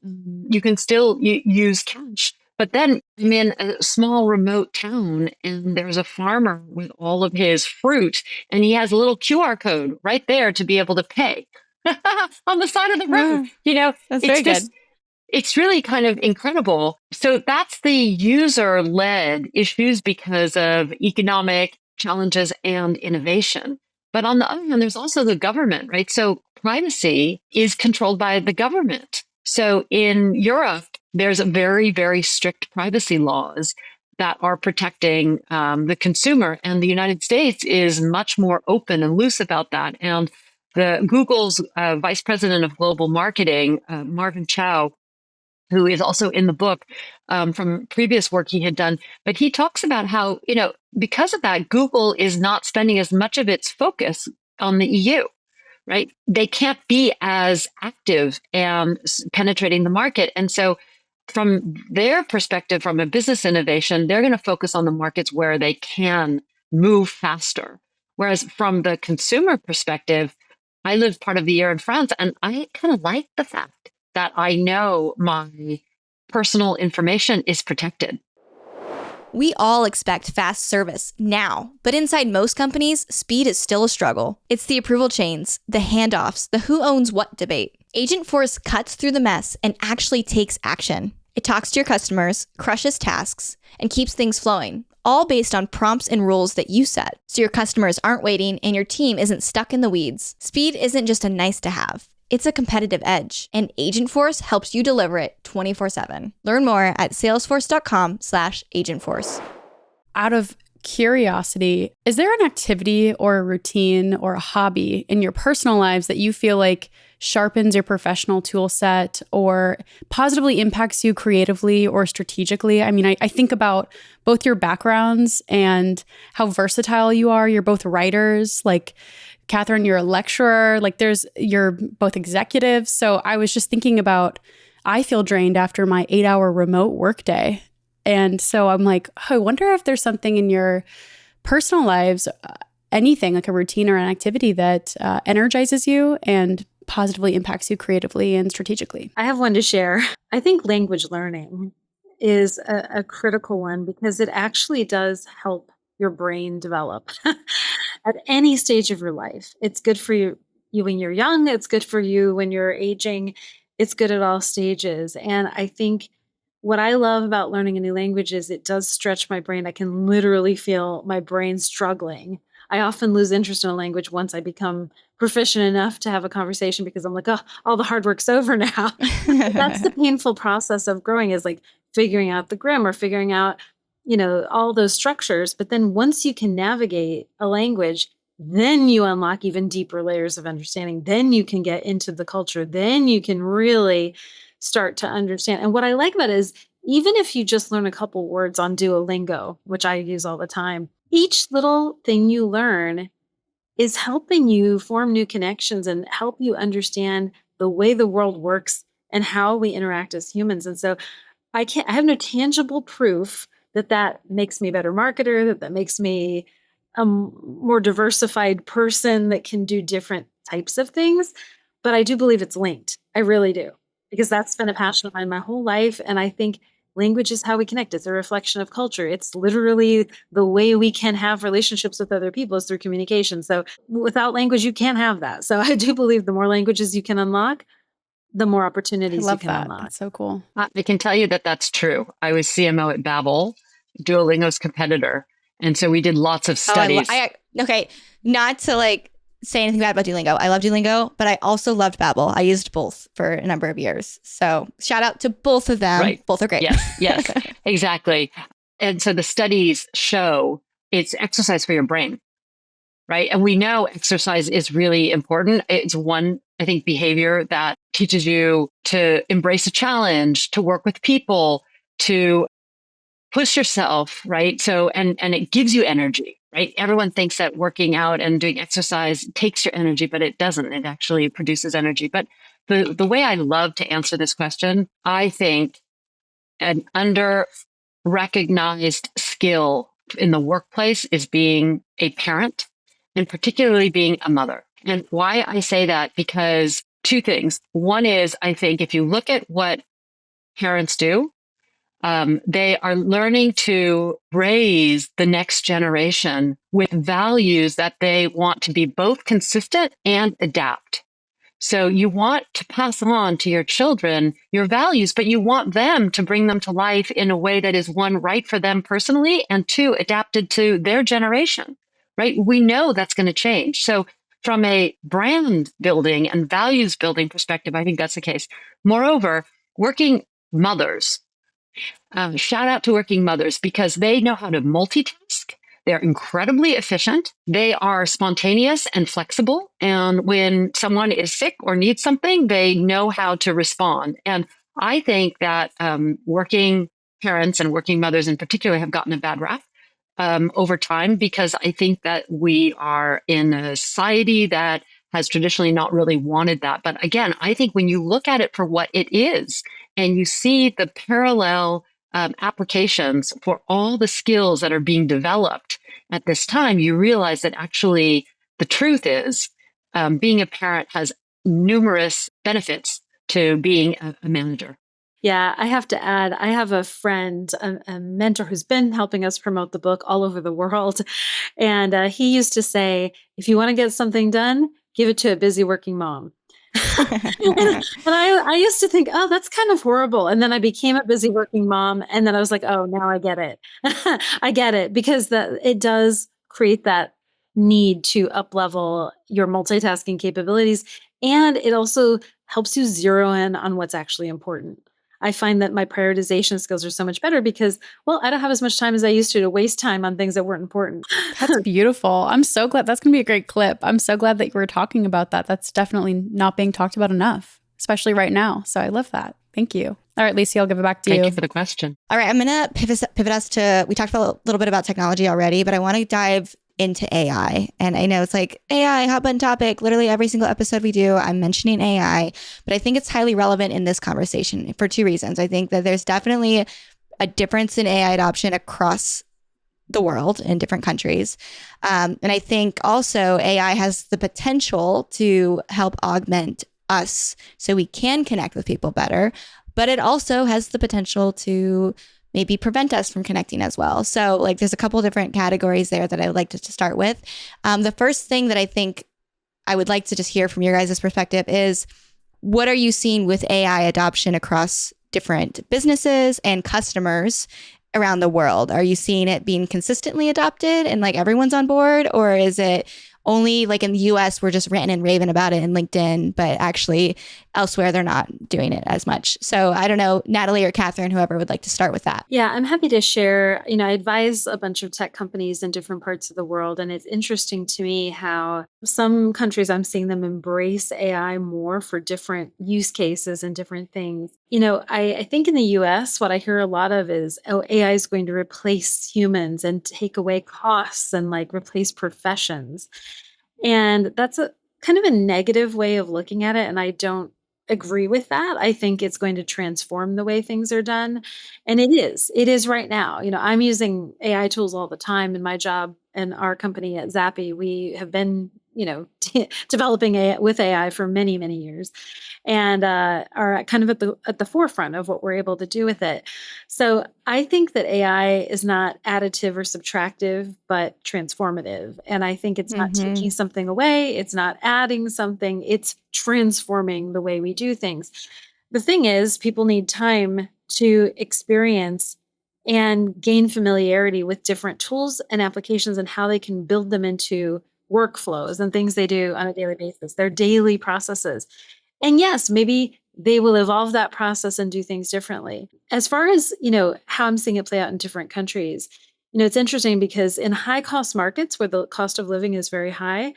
you can still use cash. But then I'm in a small remote town and there's a farmer with all of his fruit, and he has a little QR code right there to be able to pay on the side of the road. That's very good. It's really kind of incredible. So that's the user-led issues because of economic challenges and innovation. But on the other hand, there's also the government, right? So privacy is controlled by the government. So in Europe, there's a very, very strict privacy laws that are protecting the consumer. And the United States is much more open and loose about that. And Google's vice president of global marketing, Marvin Chow, who is also in the book from previous work he had done. But he talks about how, because of that, Google is not spending as much of its focus on the EU, right? They can't be as active and penetrating the market. And so from their perspective, from a business innovation, they're going to focus on the markets where they can move faster. Whereas from the consumer perspective, I lived part of the year in France, and I kind of like the fact that I know my personal information is protected. We all expect fast service now, but inside most companies, speed is still a struggle. It's the approval chains, the handoffs, the who owns what debate. Agentforce cuts through the mess and actually takes action. It talks to your customers, crushes tasks, and keeps things flowing, all based on prompts and rules that you set, so your customers aren't waiting and your team isn't stuck in the weeds. Speed isn't just a nice to have. It's a competitive edge, and Agentforce helps you deliver it 24/7. Learn more at salesforce.com/agentforce. Out of curiosity, is there an activity or a routine or a hobby in your personal lives that you feel like sharpens your professional tool set or positively impacts you creatively or strategically? I mean, I think about both your backgrounds and how versatile you are. You're both writers, like Katherine, you're a lecturer, you're both executives. So I was just thinking about, I feel drained after my 8-hour remote workday. And so I'm like, oh, I wonder if there's something in your personal lives, anything like a routine or an activity that energizes you and positively impacts you creatively and strategically. I have one to share. I think language learning is a critical one because it actually does help your brain develop at any stage of your life. It's good for you when you're young. It's good for you when you're aging. It's good at all stages. And I think what I love about learning a new language is it does stretch my brain. I can literally feel my brain struggling. I often lose interest in a language once I become proficient enough to have a conversation because I'm like, oh, all the hard work's over now. That's the painful process of growing, is like figuring out the grammar, figuring out, all those structures. But then once you can navigate a language, then you unlock even deeper layers of understanding. Then you can get into the culture. Then you can really start to understand. And what I like about it is, even if you just learn a couple words on Duolingo, which I use all the time, each little thing you learn is helping you form new connections and help you understand the way the world works and how we interact as humans. And so I have no tangible proof that makes me a better marketer, that makes me a more diversified person that can do different types of things. But I do believe it's linked. I really do, because that's been a passion of mine my whole life. And I think language is how we connect. It's a reflection of culture. It's literally the way we can have relationships with other people is through communication. So without language, you can't have that. So I do believe the more languages you can unlock, the more opportunities you can unlock. That's so cool. I can tell you that that's true. I was CMO at Babbel, Duolingo's competitor. And so we did lots of studies. Okay, not to say anything bad about Duolingo. I love Duolingo, but I also loved Babbel. I used both for a number of years. So shout out to both of them. Right. Both are great. Yes, exactly. And so the studies show it's exercise for your brain, right? And we know exercise is really important. It's one, I think, behavior that teaches you to embrace a challenge, to work with people, to push yourself, right? So, and it gives you energy, right? Everyone thinks that working out and doing exercise takes your energy, but it doesn't. It actually produces energy. But the way I love to answer this question, I think an under-recognized skill in the workplace is being a parent, and particularly being a mother. And why I say that, because two things. One is, I think if you look at what parents do, they are learning to raise the next generation with values that they want to be both consistent and adapt. So you want to pass on to your children your values, but you want them to bring them to life in a way that is, one, right for them personally, and two, adapted to their generation, right? We know that's going to change. So from a brand building and values building perspective, I think that's the case. Moreover, working mothers, shout out to working mothers, because they know how to multitask. They're incredibly efficient. They are spontaneous and flexible. And when someone is sick or needs something, they know how to respond. And I think that working parents and working mothers in particular have gotten a bad rap over time, because I think that we are in a society that has traditionally not really wanted that. But again, I think when you look at it for what it is and you see the parallel applications for all the skills that are being developed at this time, you realize that actually the truth is being a parent has numerous benefits to being a manager. Yeah, I have to add, I have a friend, a mentor who's been helping us promote the book all over the world. And he used to say, if you want to get something done, give it to a busy working mom. And I used to think, oh, that's kind of horrible. And then I became a busy working mom. And then I was like, oh, now I get it. I get it, because it does create that need to up level your multitasking capabilities. And it also helps you zero in on what's actually important. I find that my prioritization skills are so much better because, well, I don't have as much time as I used to waste time on things that weren't important. That's beautiful. I'm so glad. That's going to be a great clip. I'm so glad that you were talking about that. That's definitely not being talked about enough, especially right now. So I love that. Thank you. All right, Lacey, I'll give it back to you. Thank you for the question. All right, I'm going to pivot us to, we talked a little bit about technology already, but I want to dive into AI. And I know it's like AI, hot button topic. Literally every single episode we do, I'm mentioning AI, but I think it's highly relevant in this conversation for two reasons. I think that there's definitely a difference in AI adoption across the world in different countries. And I think also AI has the potential to help augment us so we can connect with people better, but it also has the potential to maybe prevent us from connecting as well. So like there's a couple different categories there that I would like to start with. The first thing that I think I would like to just hear from your guys' perspective is, what are you seeing with AI adoption across different businesses and customers around the world? Are you seeing it being consistently adopted and like everyone's on board? Or is it only like in the US, we're just ranting and raving about it in LinkedIn, but actually elsewhere, they're not doing it as much. So I don't know, Nataly or Katherine, whoever would like to start with that. Yeah, I'm happy to share. I advise a bunch of tech companies in different parts of the world. And it's interesting to me how some countries, I'm seeing them embrace AI more for different use cases and different things. I think in the US, what I hear a lot of is, oh, AI is going to replace humans and take away costs and like replace professions. And that's a kind of a negative way of looking at it. And I don't agree with that. I think it's going to transform the way things are done. And it is right now. I'm using AI tools all the time in my job and our company at Zappi. We have been, developing AI with AI for many, many years, and are kind of at the forefront of what we're able to do with it. So I think that AI is not additive or subtractive, but transformative. And I think it's not taking something away. It's not adding something. It's transforming the way we do things. The thing is, people need time to experience and gain familiarity with different tools and applications and how they can build them into workflows and things they do on a daily basis, their daily processes. And yes, maybe they will evolve that process and do things differently. As far as, how I'm seeing it play out in different countries, it's interesting because in high cost markets where the cost of living is very high,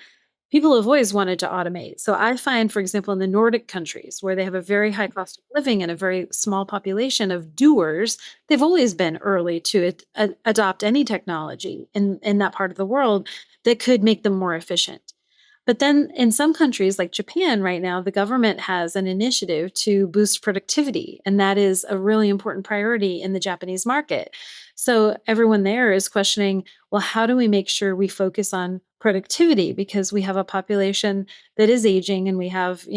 people have always wanted to automate. So I find, for example, in the Nordic countries where they have a very high cost of living and a very small population of doers, they've always been early to adopt any technology in that part of the world that could make them more efficient. But then in some countries like Japan right now, the government has an initiative to boost productivity. And that is a really important priority in the Japanese market. So everyone there is questioning, well, how do we make sure we focus on productivity? Because we have a population that is aging and we have,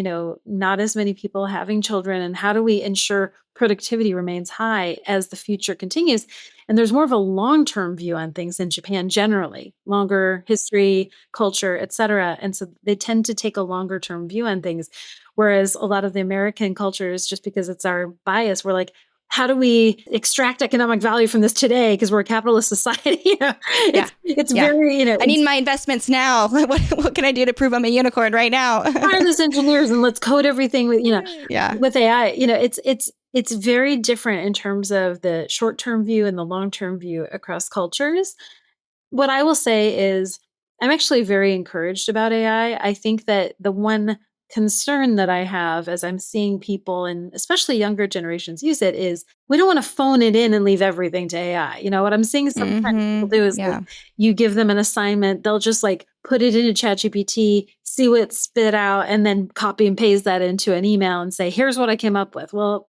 not as many people having children. And how do we ensure productivity remains high as the future continues? And there's more of a long-term view on things in Japan generally, longer history, culture, et cetera. And so they tend to take a longer-term view on things. Whereas a lot of the American cultures, just because it's our bias, we're like, how do we extract economic value from this today? Because we're a capitalist society. It's very, I need my investments now. What can I do to prove I'm a unicorn right now? Hire those engineers and let's code everything with, with AI. It's very different in terms of the short-term view and the long-term view across cultures. What I will say is I'm actually very encouraged about AI. I think that the one concern that I have as I'm seeing people, and especially younger generations, use it is we don't want to phone it in and leave everything to AI. You know, what I'm seeing sometimes people do is Yeah. you give them an assignment, they'll just like put it into ChatGPT, see what it spit out, and then copy and paste that into an email and say, here's what I came up with. Well,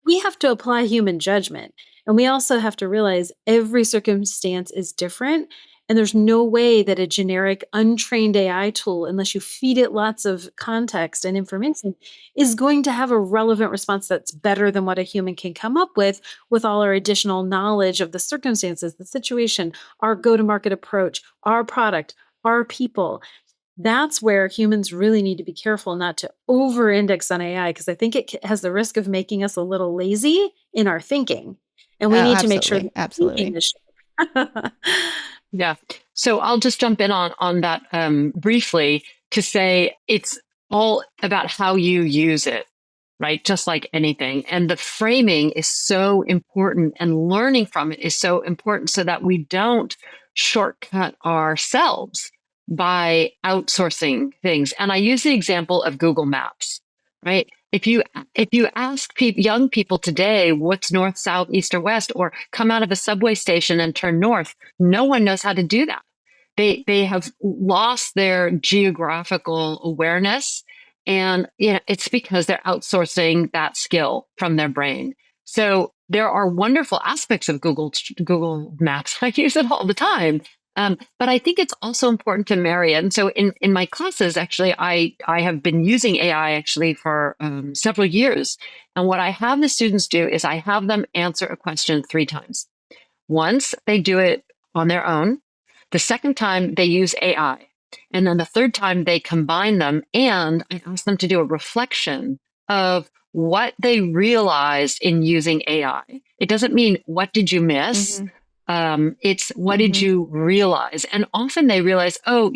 we have to apply human judgment. And we also have to realize every circumstance is different. And there's no way that a generic, untrained AI tool, unless you feed it lots of context and information, is going to have a relevant response that's better than what a human can come up with all our additional knowledge of the circumstances, the situation, our go to market approach, our product, our people. That's where humans really need to be careful not to over index on AI, because I think it has the risk of making us a little lazy in our thinking. And we Oh, need to make sure absolutely. that thinking is sharp. Yeah. So I'll just jump in on that briefly to say it's all about how you use it, right? Just like anything. And the framing is so important, and learning from it is so important so that we don't shortcut ourselves by outsourcing things. And I use the example of Google Maps, right? If you ask young people today what's north, south, east, or west, or come out of a subway station and turn north, no one knows how to do that. They have lost their geographical awareness, and it's because they're outsourcing that skill from their brain. So there are wonderful aspects of Google Maps. I use it all the time. But I think it's also important to marry it. And so in my classes, actually, I have been using AI actually for several years. And what I have the students do is I have them answer a question 3 times. Once they do it on their own. The second time they use AI. And then the third time they combine them, and I ask them to do a reflection of what they realized in using AI. It doesn't mean what did you miss? It's what did you realize? And often they realize, oh,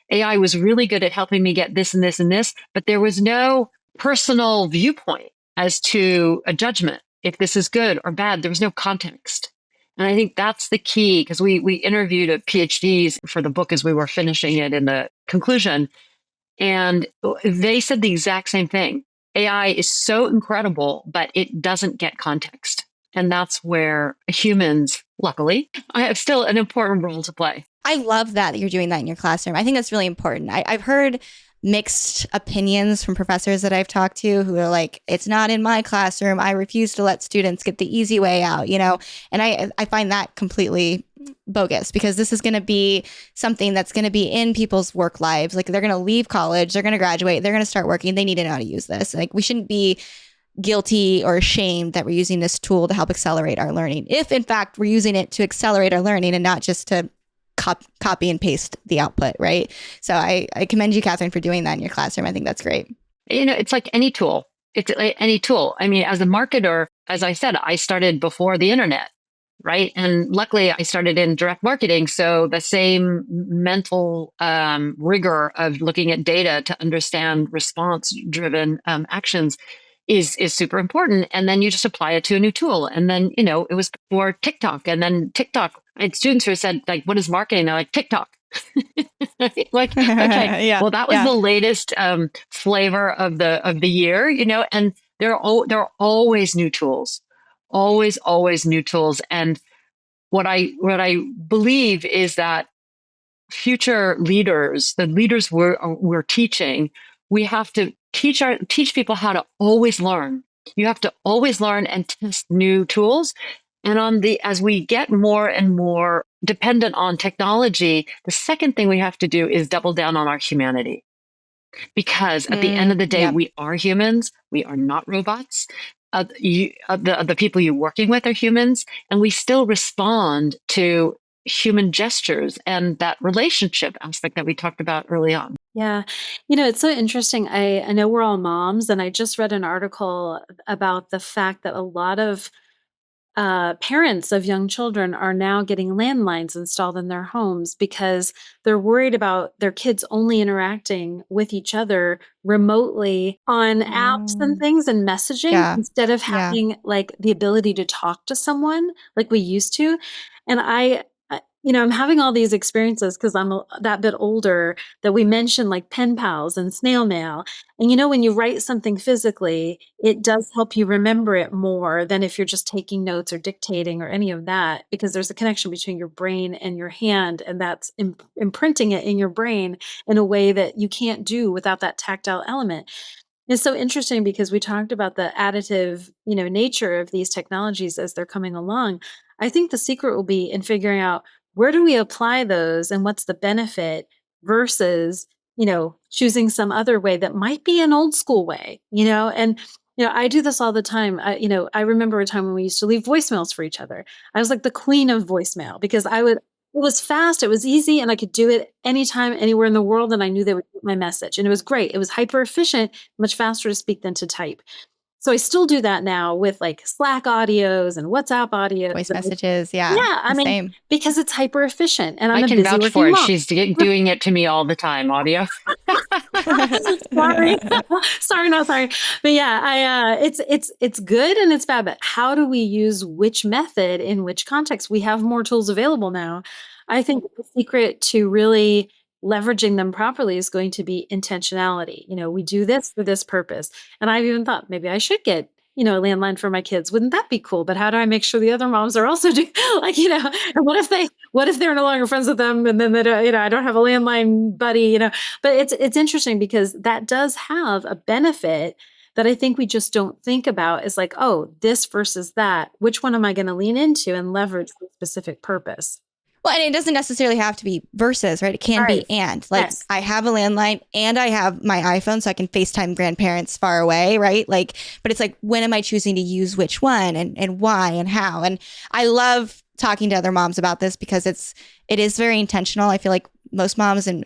AI was really good at helping me get this and this and this, but there was no personal viewpoint as to a judgment. If this is good or bad, there was no context. And I think that's the key, because we interviewed a PhDs for the book as we were finishing it in the conclusion. And they said the exact same thing. AI is so incredible, but it doesn't get context. And that's where humans, luckily, have still an important role to play. I love that you're doing that in your classroom. I think that's really important. I've heard mixed opinions from professors that I've talked to who are like, it's not in my classroom. I refuse to let students get the easy way out, And I find that completely bogus, because this is going to be something that's going to be in people's work lives. Like, they're going to leave college, they're going to graduate, they're going to start working. They need to know how to use this. Like, we shouldn't be guilty or ashamed that we're using this tool to help accelerate our learning, if in fact we're using it to accelerate our learning and not just to copy and paste the output, right? So I commend you, Katherine, for doing that in your classroom. I think that's great. It's like any tool. It's like any tool. I mean, as a marketer, as I said, I started before the internet, right? And luckily I started in direct marketing. So the same mental rigor of looking at data to understand response-driven actions is super important. And then you just apply it to a new tool. And then, it was before TikTok. And then TikTok, I had students who said, like, what is marketing? They're like, TikTok. Like, okay, Yeah, well, that was the latest flavor of the year, and there are always new tools, always new tools. And what I believe is that future leaders, the leaders we're teaching, we have to teach people how to always learn. You have to always learn and test new tools. And as we get more and more dependent on technology, the second thing we have to do is double down on our humanity. Because at the end of the day, we are humans. We are not robots. The people you're working with are humans, and we still respond to human gestures and that relationship aspect that we talked about early on. Yeah. It's so interesting. I know we're all moms, and I just read an article about the fact that a lot of parents of young children are now getting landlines installed in their homes because they're worried about their kids only interacting with each other remotely on apps and things and messaging instead of having like the ability to talk to someone like we used to. And I'm having all these experiences because I'm that bit older, that we mentioned like pen pals and snail mail. And when you write something physically, it does help you remember it more than if you're just taking notes or dictating or any of that, because there's a connection between your brain and your hand, and that's imprinting it in your brain in a way that you can't do without that tactile element. It's so interesting because we talked about the additive, nature of these technologies as they're coming along. I think the secret will be in figuring out, where do we apply those and what's the benefit versus, choosing some other way that might be an old school way, and I do this all the time. I remember a time when we used to leave voicemails for each other. I was like the queen of voicemail because it was fast, it was easy, and I could do it anytime, anywhere in the world, and I knew they would get my message. And it was great. It was hyper efficient, much faster to speak than to type. So I still do that now with like Slack audios and WhatsApp audios. Voice messages. Yeah. Yeah, I mean, Same. because it's hyper efficient, and I'm I a can busy vouch working for it. mom. She's doing it to me all the time, audio. Sorry, sorry, not sorry. But yeah, it's good and it's bad. But how do we use which method in which context? We have more tools available now. I think the secret to really leveraging them properly is going to be intentionality. We do this for this purpose. And I've even thought maybe I should get, a landline for my kids. Wouldn't that be cool? But how do I make sure the other moms are also doing like, and what if they're no longer friends with them, and then they don't, I don't have a landline buddy, but it's interesting because that does have a benefit that I think we just don't think about, is like, oh, this versus that. Which one am I going to lean into and leverage for a specific purpose? Well, and it doesn't necessarily have to be versus, right? It can Right. be and. Like, Yes. I have a landline and I have my iPhone, so I can FaceTime grandparents far away, right? Like, but it's like, when am I choosing to use which one, and why and how? And I love talking to other moms about this because it is very intentional. I feel like most moms, and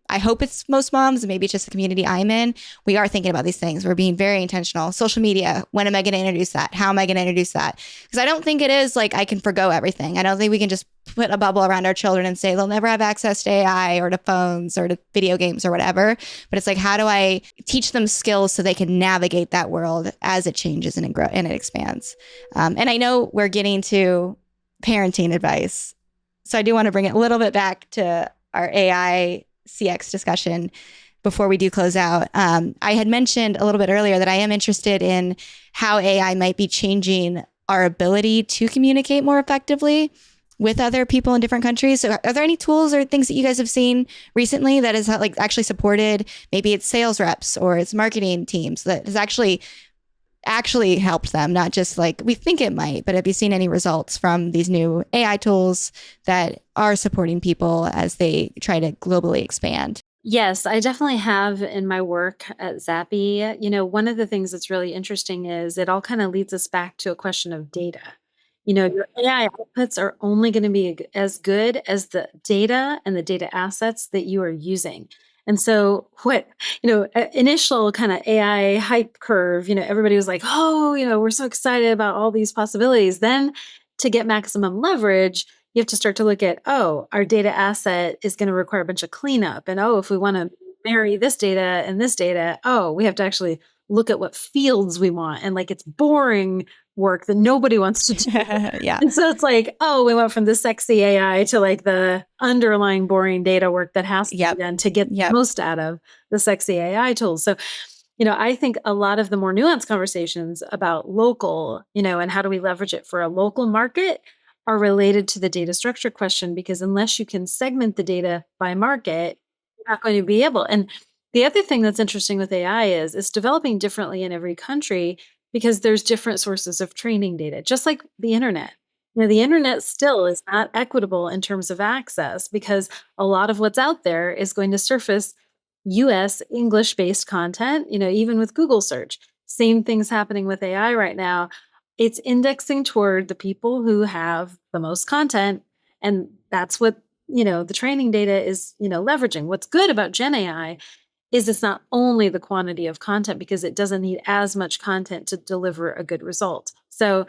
I hope it's most moms, and maybe it's just the community I'm in, we are thinking about these things. We're being very intentional. Social media, when am I going to introduce that? How am I going to introduce that? Because I don't think it is like I can forgo everything. I don't think we can just put a bubble around our children and say they'll never have access to AI or to phones or to video games or whatever. But it's like, how do I teach them skills so they can navigate that world as it changes and it grows and it expands? And I know we're getting to parenting advice, so I do want to bring it a little bit back to our AI CX discussion before we do close out. I had mentioned a little bit earlier that I am interested in how AI might be changing our ability to communicate more effectively with other people in different countries. So are there any tools or things that you guys have seen recently that has like actually supported, maybe it's sales reps or it's marketing teams, that has actually helped them, not just like we think it might, but have you seen any results from these new AI tools that are supporting people as they try to globally expand? Yes, I definitely have in my work at Zappi. One of the things that's really interesting is it all kind of leads us back to a question of data. Your AI outputs are only going to be as good as the data and the data assets that you are using. And so initial kind of AI hype curve, everybody was like, oh, we're so excited about all these possibilities. Then to get maximum leverage, you have to start to look at, oh, our data asset is going to require a bunch of cleanup. And oh, if we want to marry this data and this data, oh, we have to actually look at what fields we want. And like, it's boring work that nobody wants to do. Yeah. And so it's like, oh, we went from the sexy AI to like the underlying boring data work that has to be done to get the most out of the sexy AI tools. So, I think a lot of the more nuanced conversations about local, and how do we leverage it for a local market are related to the data structure question, because unless you can segment the data by market, you're not going to be able. And the other thing that's interesting with AI is it's developing differently in every country, because there's different sources of training data, just like the internet. The internet still is not equitable in terms of access, because a lot of what's out there is going to surface US English-based content, even with Google search. Same thing's happening with AI right now. It's indexing toward the people who have the most content. And that's what, the training data is, leveraging. What's good about Gen AI is it's not only the quantity of content, because it doesn't need as much content to deliver a good result. So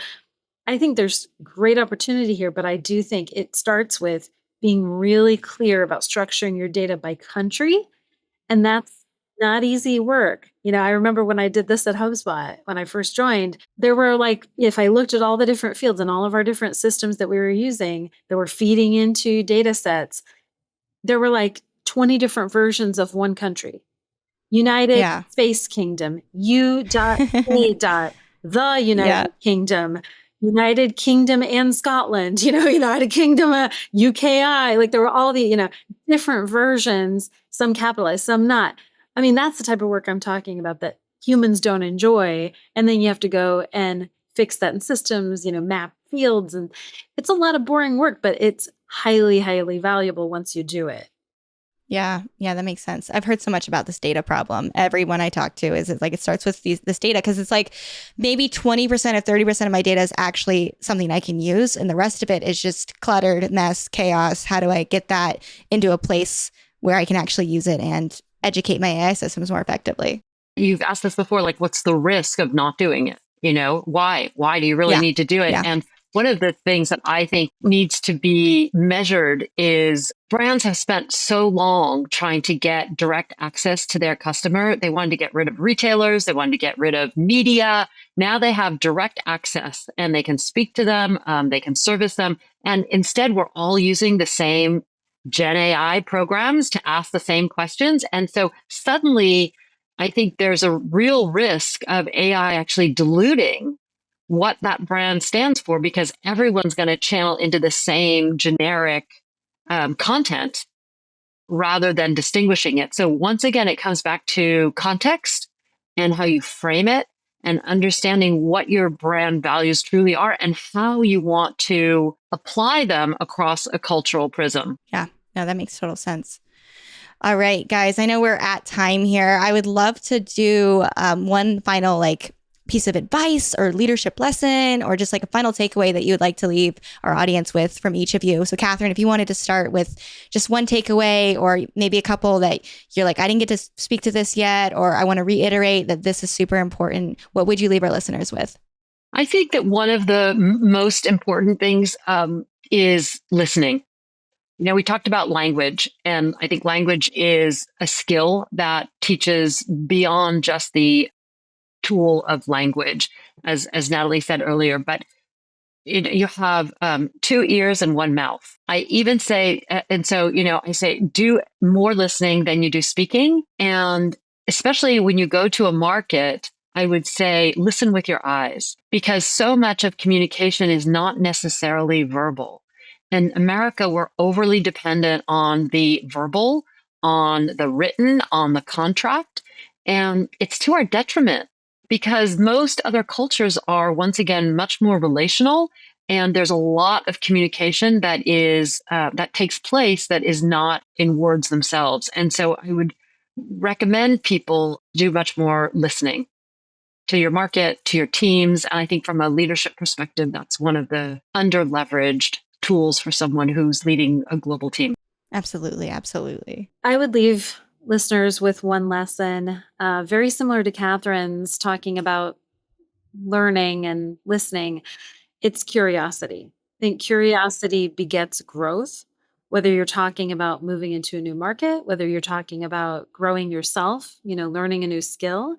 I think there's great opportunity here, but I do think it starts with being really clear about structuring your data by country. And that's Not easy work. I remember when I did this at HubSpot, when I first joined, there were if I looked at all the different fields and all of our different systems that we were using that were feeding into data sets, there were 20 different versions of one country. United Yeah. Space Kingdom, U.A. the United Kingdom, United Kingdom and Scotland, United Kingdom, UKI. There were all the, different versions, some capitalized, some not. I mean, that's the type of work I'm talking about that humans don't enjoy. And then you have to go and fix that in systems, map fields. And it's a lot of boring work, but it's highly, highly valuable once you do it. Yeah, that makes sense. I've heard so much about this data problem. Everyone I talk to is it starts with this data because it's maybe 20% or 30% of my data is actually something I can use. And the rest of it is just cluttered mess, chaos. How do I get that into a place where I can actually use it and educate my AI systems more effectively? You've asked this before, what's the risk of not doing it? Why? Why do you really need to do it? Yeah. And one of the things that I think needs to be measured is brands have spent so long trying to get direct access to their customer. They wanted to get rid of retailers. They wanted to get rid of media. Now they have direct access and they can speak to them. They can service them. And instead, we're all using the same Gen AI programs to ask the same questions. And so suddenly, I think there's a real risk of AI actually diluting what that brand stands for because everyone's going to channel into the same generic content rather than distinguishing it. So once again, it comes back to context and how you frame it and understanding what your brand values truly are and how you want to apply them across a cultural prism. Yeah, no, that makes total sense. All right, guys, I know we're at time here. I would love to do one final piece of advice or leadership lesson or just a final takeaway that you would like to leave our audience with from each of you. So Katherine, if you wanted to start with just one takeaway or maybe a couple that you're I didn't get to speak to this yet, or I want to reiterate that this is super important, what would you leave our listeners with? I think that one of the most important things is listening. We talked about language, and I think language is a skill that teaches beyond just the tool of language, as Nataly said earlier. But you have 2 ears and 1 mouth. I even say, and so I say, do more listening than you do speaking, and especially when you go to a market, I would say listen with your eyes because so much of communication is not necessarily verbal. In America, we're overly dependent on the verbal, on the written, on the contract, and it's to our detriment because most other cultures are, once again, much more relational, and there's a lot of communication that is that takes place that is not in words themselves. And so I would recommend people do much more listening to your market, to your teams. And I think from a leadership perspective, that's one of the under-leveraged tools for someone who's leading a global team. Absolutely. Absolutely. I would leave listeners with one lesson, very similar to Katherine's talking about learning and listening. It's curiosity. I think curiosity begets growth, whether you're talking about moving into a new market, whether you're talking about growing yourself, learning a new skill.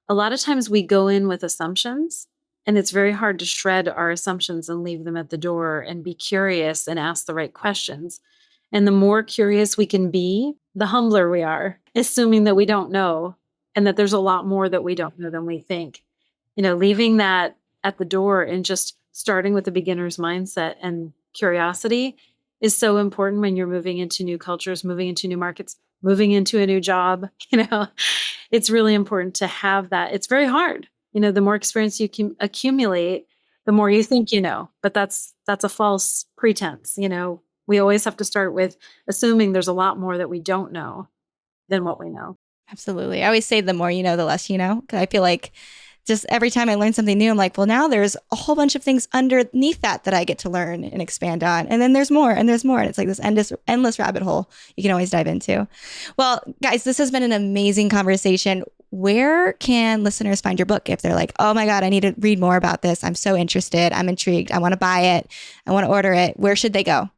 A lot of times we go in with assumptions. And it's very hard to shred our assumptions and leave them at the door and be curious and ask the right questions. And the more curious we can be, the humbler we are, assuming that we don't know and that there's a lot more that we don't know than we think. Leaving that at the door and just starting with a beginner's mindset and curiosity is so important when you're moving into new cultures, moving into new markets, moving into a new job. It's really important to have that. It's very hard. The more experience you can accumulate, the more you think you know. But that's a false pretense. We always have to start with assuming there's a lot more that we don't know than what we know. Absolutely. I always say the more you know, the less you know. Because I feel like just every time I learn something new, I'm well, now there's a whole bunch of things underneath that I get to learn and expand on. And then there's more and there's more. And it's this endless rabbit hole you can always dive into. Well, guys, this has been an amazing conversation. Where can listeners find your book if they're oh my God, I need to read more about this. I'm so interested. I'm intrigued. I want to buy it. I want to order it. Where should they go?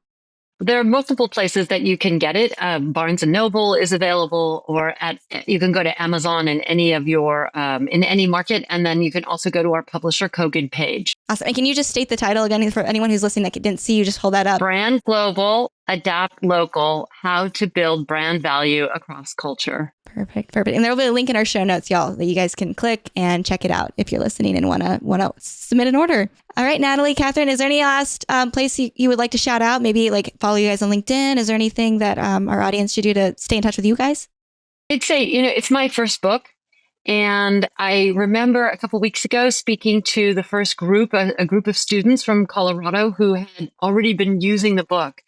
There are multiple places that you can get it. Barnes and Noble is available, or you can go to Amazon in any of your in any market, and then you can also go to our publisher Kogan page. Awesome. And can you just state the title again for anyone who's listening that didn't see you? Just hold that up. Brand Global, Adapt Local: How to Build Brand Value Across Culture. Perfect. And there will be a link in our show notes, y'all, that you guys can click and check it out if you're listening and want to submit an order. All right, Nataly, Katherine, is there any last place you would like to shout out? Maybe like follow you guys on LinkedIn. Is there anything that our audience should do to stay in touch with you guys? I'd say, it's my first book. And I remember a couple of weeks ago speaking to the first group, a group of students from Colorado who had already been using the book.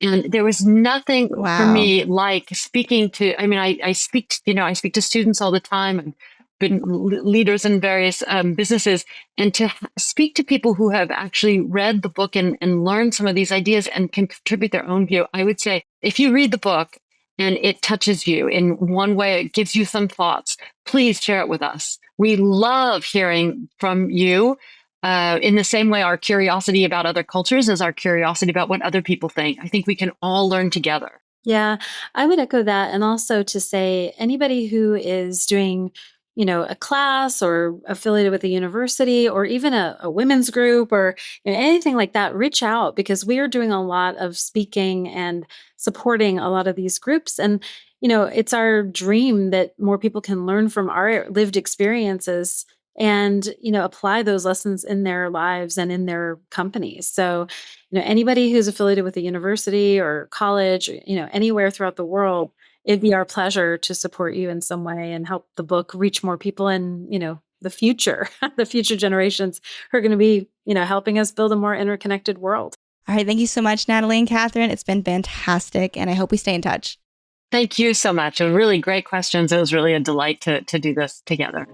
And there was nothing for me like speaking to, I speak to students all the time and been leaders in various businesses, and to speak to people who have actually read the book and learned some of these ideas and can contribute their own view. I would say if you read the book and it touches you in one way, it gives you some thoughts, please share it with us. We love hearing from you. In the same way, our curiosity about other cultures is our curiosity about what other people think. I think we can all learn together. Yeah, I would echo that. And also to say anybody who is doing, a class or affiliated with a university or even a women's group or anything like that, reach out, because we are doing a lot of speaking and supporting a lot of these groups. And, it's our dream that more people can learn from our lived experiences and, apply those lessons in their lives and in their companies. So, anybody who's affiliated with a university or college, anywhere throughout the world, it'd be our pleasure to support you in some way and help the book reach more people in, the future, the future generations who are going to be, helping us build a more interconnected world. All right. Thank you so much, Nataly and Katherine. It's been fantastic. And I hope we stay in touch. Thank you so much. Really great questions. It was really a delight to do this together.